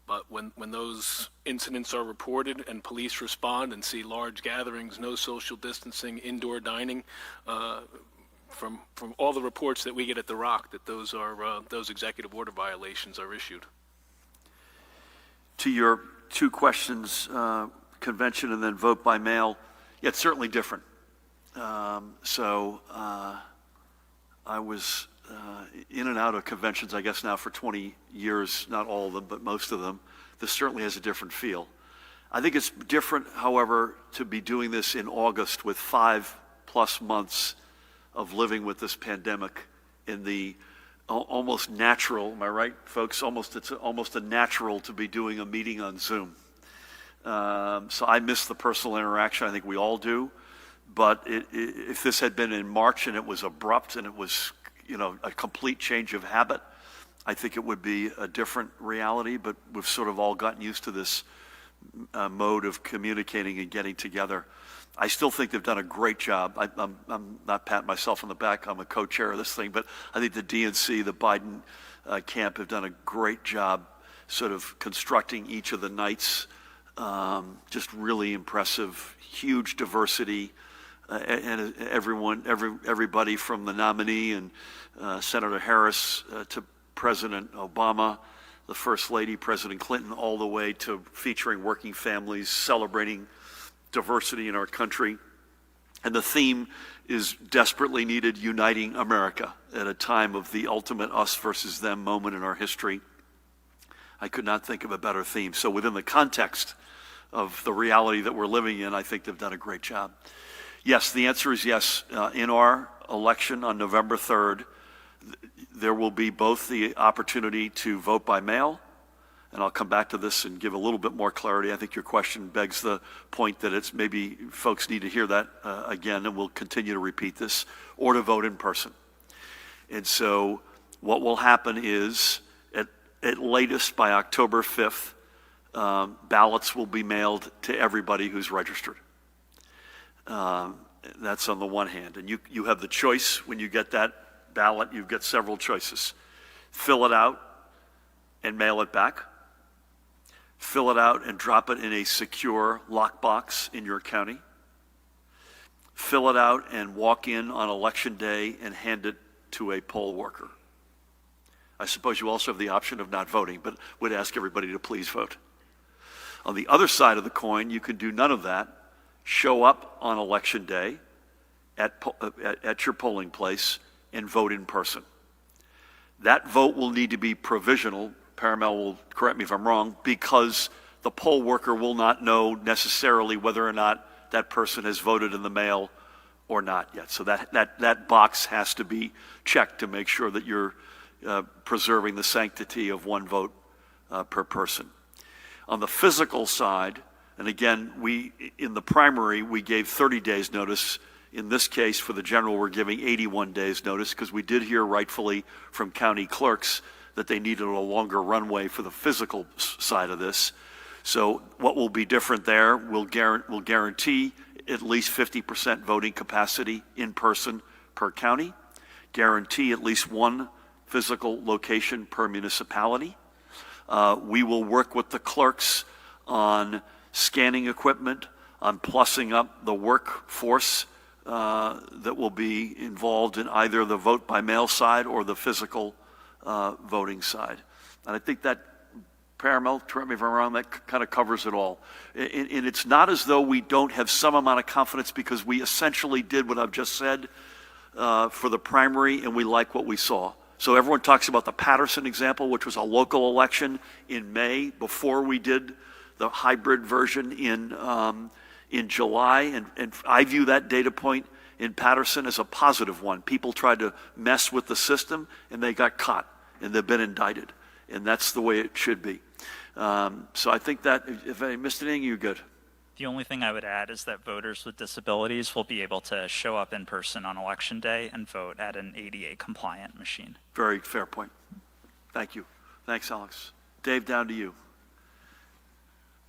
But when those incidents are reported and police respond and see large gatherings, no social distancing, indoor dining, from all the reports that we get at The Rock, that those executive order violations are issued. To your two questions, convention and then vote by mail, yeah, it's certainly different. I was in and out of conventions, I guess now for 20 years, not all of them, but most of them. This certainly has a different feel. I think it's different, however, to be doing this in August with 5+ months of living with this pandemic in the almost natural, am I right, folks? It's almost a natural to be doing a meeting on Zoom. So I miss the personal interaction. I think we all do. But if this had been in March and it was abrupt and it was, a complete change of habit, I think it would be a different reality. But we've sort of all gotten used to this mode of communicating and getting together. I still think they've done a great job. I'm not patting myself on the back. I'm a co-chair of this thing, but I think the DNC, the Biden camp have done a great job sort of constructing each of the nights. Just really impressive, huge diversity, and everybody from the nominee and Senator Harris to President Obama, the First Lady, President Clinton, all the way to featuring working families, celebrating diversity in our country. And the theme is desperately needed, uniting America at a time of the ultimate us versus them moment in our history. I could not think of a better theme. So within the context of the reality that we're living in, I think they've done a great job. Yes, the answer is yes. In our election on November 3rd, there will be both the opportunity to vote by mail, and I'll come back to this and give a little bit more clarity. I think your question begs the point that it's maybe folks need to hear that again, and we'll continue to repeat this, or to vote in person. And so what will happen is, at latest by October 5th, ballots will be mailed to everybody who's registered. That's on the one hand. And you have the choice when you get that ballot, you've got several choices. Fill it out and mail it back. Fill it out and drop it in a secure lockbox in your county. Fill it out and walk in on election day and hand it to a poll worker. I suppose you also have the option of not voting, but would ask everybody to please vote. On the other side of the coin, you can do none of that. Show up on election day at your polling place and vote in person. That vote will need to be provisional. Paramel will correct me if I'm wrong, because the poll worker will not know necessarily whether or not that person has voted in the mail or not yet. So that box has to be checked to make sure that you're preserving the sanctity of one vote per person. On the physical side, and again, in the primary, we gave 30 days notice. In this case, for the general, we're giving 81 days notice, because we did hear rightfully from county clerks that they needed a longer runway for the physical side of this. So what will be different there, we'll guarantee at least 50% voting capacity in person per county, guarantee at least one physical location per municipality. We will work with the clerks on scanning equipment, on plussing up the workforce that will be involved in either the vote by mail side or the physical voting side. And I think that, Paramount, correct me if I'm wrong, that kind of covers it all. And it's not as though we don't have some amount of confidence, because we essentially did what I've just said for the primary, and we like what we saw. So everyone talks about the Patterson example, which was a local election in May before we did the hybrid version in July, and I view that data point in Patterson as a positive one. People tried to mess with the system, and they got caught, and they've been indicted, and that's the way it should be. So I think that if I missed anything, you're good. The only thing I would add is that voters with disabilities will be able to show up in person on Election Day and vote at an ADA-compliant machine. Very fair point. Thank you. Thanks, Alex. Dave, down to you.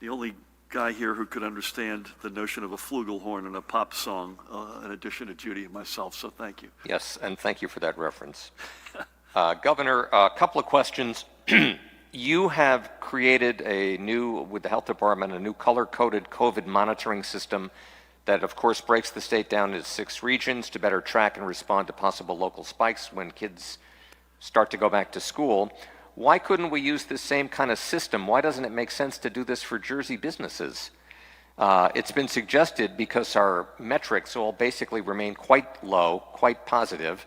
The only guy here who could understand the notion of a flugelhorn and a pop song, in addition to Judy and myself, so thank you. Yes, and thank you for that reference. Governor, a couple of questions. You have created with the Health Department, a new color-coded COVID monitoring system that, of course, breaks the state down into 6 regions to better track and respond to possible local spikes when kids start to go back to school. Why couldn't we use this same kind of system? Why doesn't it make sense to do this for Jersey businesses? It's been suggested because our metrics all basically remain quite low, quite positive.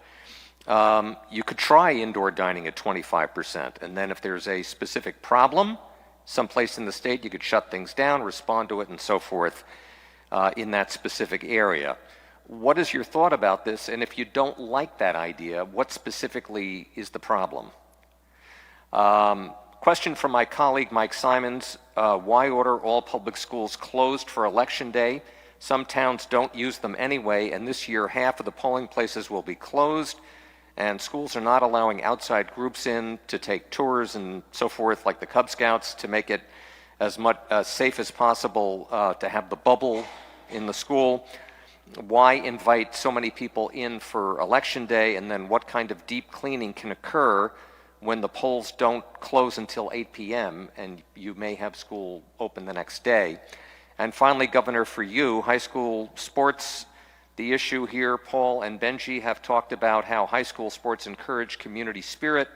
You could try indoor dining at 25%, and then if there's a specific problem someplace in the state, you could shut things down, respond to it, and so forth in that specific area. What is your thought about this? And if you don't like that idea, what specifically is the problem? Question from my colleague Mike Simons. Why order all public schools closed for Election Day? Some towns don't use them anyway, and this year half of the polling places will be closed, and schools are not allowing outside groups in to take tours and so forth, like the Cub Scouts, to make it as much safe as possible to have the bubble in the school. Why invite so many people in for Election Day, and then what kind of deep cleaning can occur when the polls don't close until 8 p.m. and you may have school open the next day? And finally, Governor, for you, high school sports, the issue here, Paul and Benji have talked about how high school sports encourage community spirit,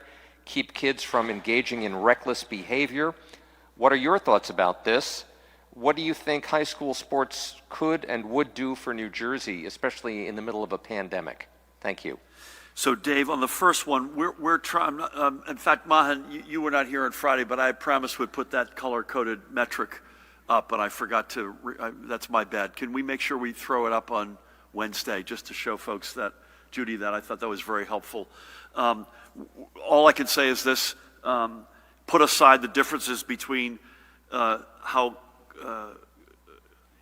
keep kids from engaging in reckless behavior. What are your thoughts about this? What do you think high school sports could and would do for New Jersey, especially in the middle of a pandemic? Thank you. So, Dave, on the first one, we're trying. In fact, Mahan, you were not here on Friday, but I promised we'd put that color-coded metric up, and I forgot to. That's my bad. Can we make sure we throw it up on Wednesday, just to show folks that, Judy, that I thought that was very helpful. All I can say is this: put aside the differences between how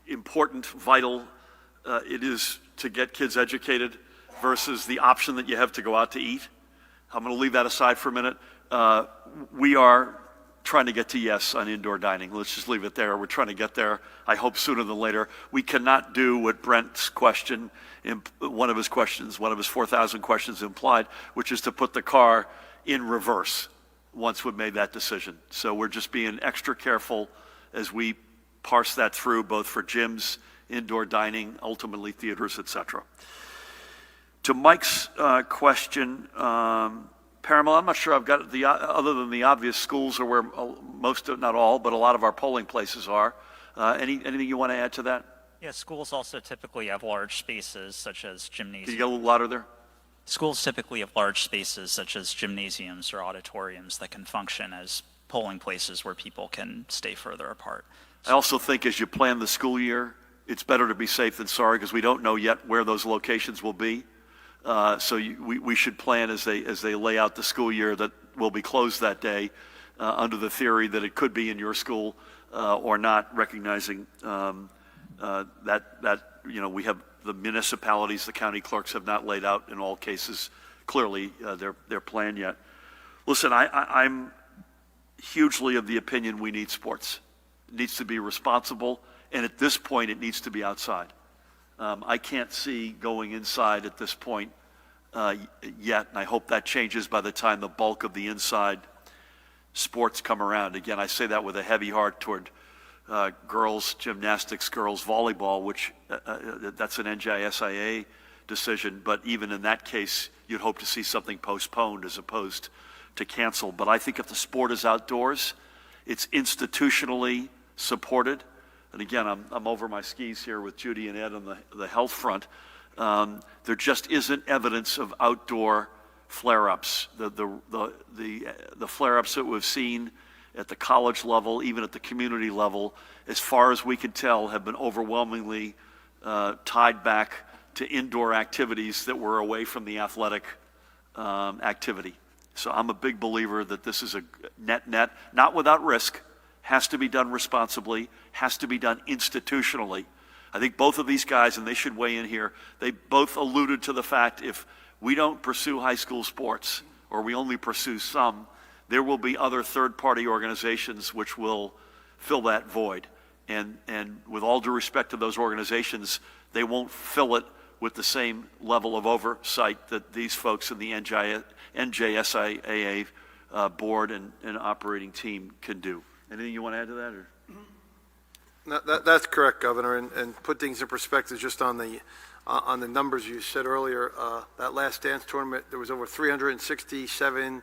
important, vital it is to get kids educated versus the option that you have to go out to eat. I'm going to leave that aside for a minute. We are trying to get to yes on indoor dining. Let's just leave it there. We're trying to get there, I hope, sooner than later. We cannot do what Brent's question, one of his 4,000 questions implied, which is to put the car in reverse once we've made that decision. So we're just being extra careful as we parse that through, both for gyms, indoor dining, ultimately theaters, etc. To Mike's question, Paramount, I'm not sure I've got other than the obvious, schools are where most, not all, but a lot of our polling places are. Anything you want to add to that? Yeah, schools also typically have large spaces such as gymnasiums. Can you get a little louder there? Schools typically have large spaces such as gymnasiums or auditoriums that can function as polling places where people can stay further apart. I also think as you plan the school year, it's better to be safe than sorry, because we don't know yet where those locations will be. So we should plan as they lay out the school year that will be closed that day, under the theory that it could be in your school or not, recognizing that we have the municipalities, the county clerks have not laid out in all cases clearly their plan yet. Listen, I'm hugely of the opinion we need sports. It needs to be responsible, and at this point it needs to be outside. I can't see going inside at this point yet, and I hope that changes by the time the bulk of the inside sports come around. Again, I say that with a heavy heart toward girls gymnastics, girls volleyball, which that's an NJSIA decision, but even in that case, you'd hope to see something postponed as opposed to canceled. But I think if the sport is outdoors, it's institutionally supported. And again, I'm over my skis here with Judy and Ed on the health front. There just isn't evidence of outdoor flare-ups. The flare-ups that we've seen at the college level, even at the community level, as far as we can tell, have been overwhelmingly tied back to indoor activities that were away from the athletic activity. So I'm a big believer that this is a net, not without risk, has to be done responsibly, has to be done institutionally. I think both of these guys, and they should weigh in here, they both alluded to the fact if we don't pursue high school sports, or we only pursue some, there will be other third-party organizations which will fill that void. And with all due respect to those organizations, they won't fill it with the same level of oversight that these folks in the NJSIAA board and operating team can do. Anything you want to add to that? Or? No, that's correct, Governor, and put things in perspective just on the numbers you said earlier. That last dance tournament, there was over 367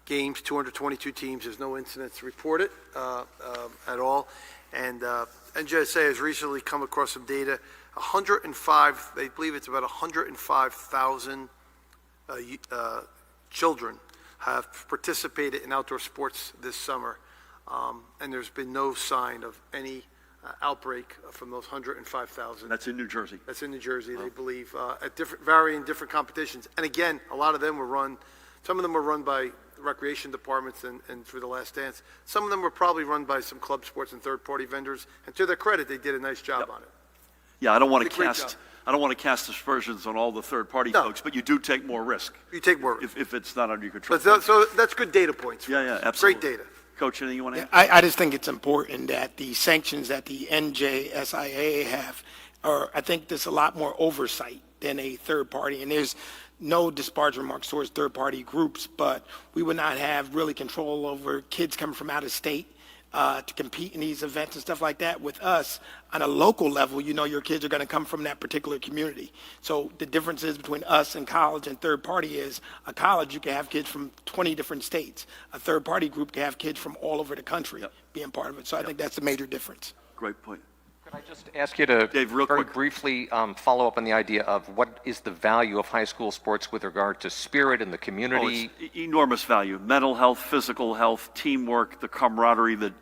games, 222 teams. There's no incidents reported at all. And NJSA has recently come across some data. 105, they believe it's about 105,000 children have participated in outdoor sports this summer. And there's been no sign of any outbreak from those 105,000. That's in New Jersey. That's in New Jersey, they believe, at varying different competitions. And again, a lot of them were run, some of them were run by recreation departments and through the Last Dance. Some of them were probably run by some club sports and third-party vendors. And to their credit, they did a nice job on it. Yeah, I don't want to cast aspersions on all the third-party folks, but you do take more risk. You take more risk. If it's not under your control. So that's good data points. Yeah, absolutely. Great data. Coach, anything you want to add? I just think it's important that the sanctions that the NJSIAA have are, I think there's a lot more oversight than a third party. And there's no disparaging remarks towards third party groups, but we would not have really control over kids coming from out of state to compete in these events and stuff like that. With us, on a local level, you know your kids are going to come from that particular community. So the differences between us and college and third party is a college, you can have kids from 20 different states. A third party group can have kids from all over the country being part of it. So I think that's the major difference. Great point. Could I just ask you to Dave, real very quick. briefly follow up on the idea of what is the value of high school sports with regard to spirit in the community? Oh, it's enormous value. Mental health, physical health, teamwork, the camaraderie that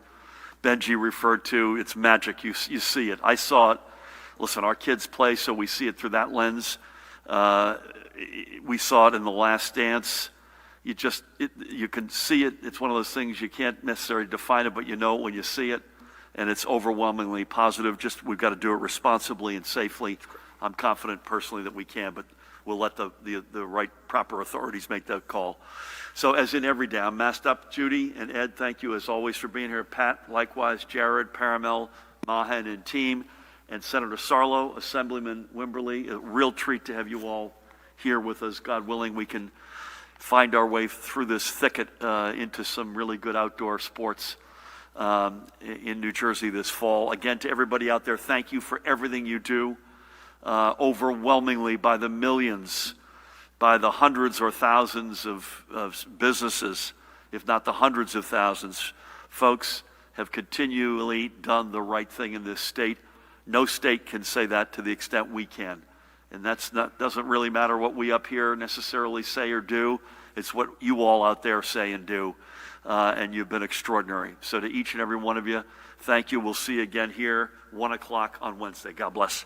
Benji referred to. It's magic. You see it. I saw it. Listen, our kids play, so we see it through that lens. We saw it in The Last Dance. You can see it. It's one of those things you can't necessarily define it, but you know it when you see it, and it's overwhelmingly positive. Just we've got to do it responsibly and safely. I'm confident personally that we can, but we'll let the right proper authorities make that call. So as in every day, I'm masked up. Judy and Ed, thank you as always for being here. Pat, likewise, Jared, Paramel, Mahan, and team, and Senator Sarlo, Assemblyman Wimberly. A real treat to have you all here with us. God willing, we can find our way through this thicket into some really good outdoor sports in New Jersey this fall. Again, to everybody out there, thank you for everything you do. Overwhelmingly by the millions, by the hundreds or thousands of businesses, if not the hundreds of thousands, folks have continually done the right thing in this state. No state can say that to the extent we can. And doesn't really matter what we up here necessarily say or do. It's what you all out there say and do. And you've been extraordinary. So to each and every one of you, thank you. We'll see you again here, 1 o'clock on Wednesday. God bless.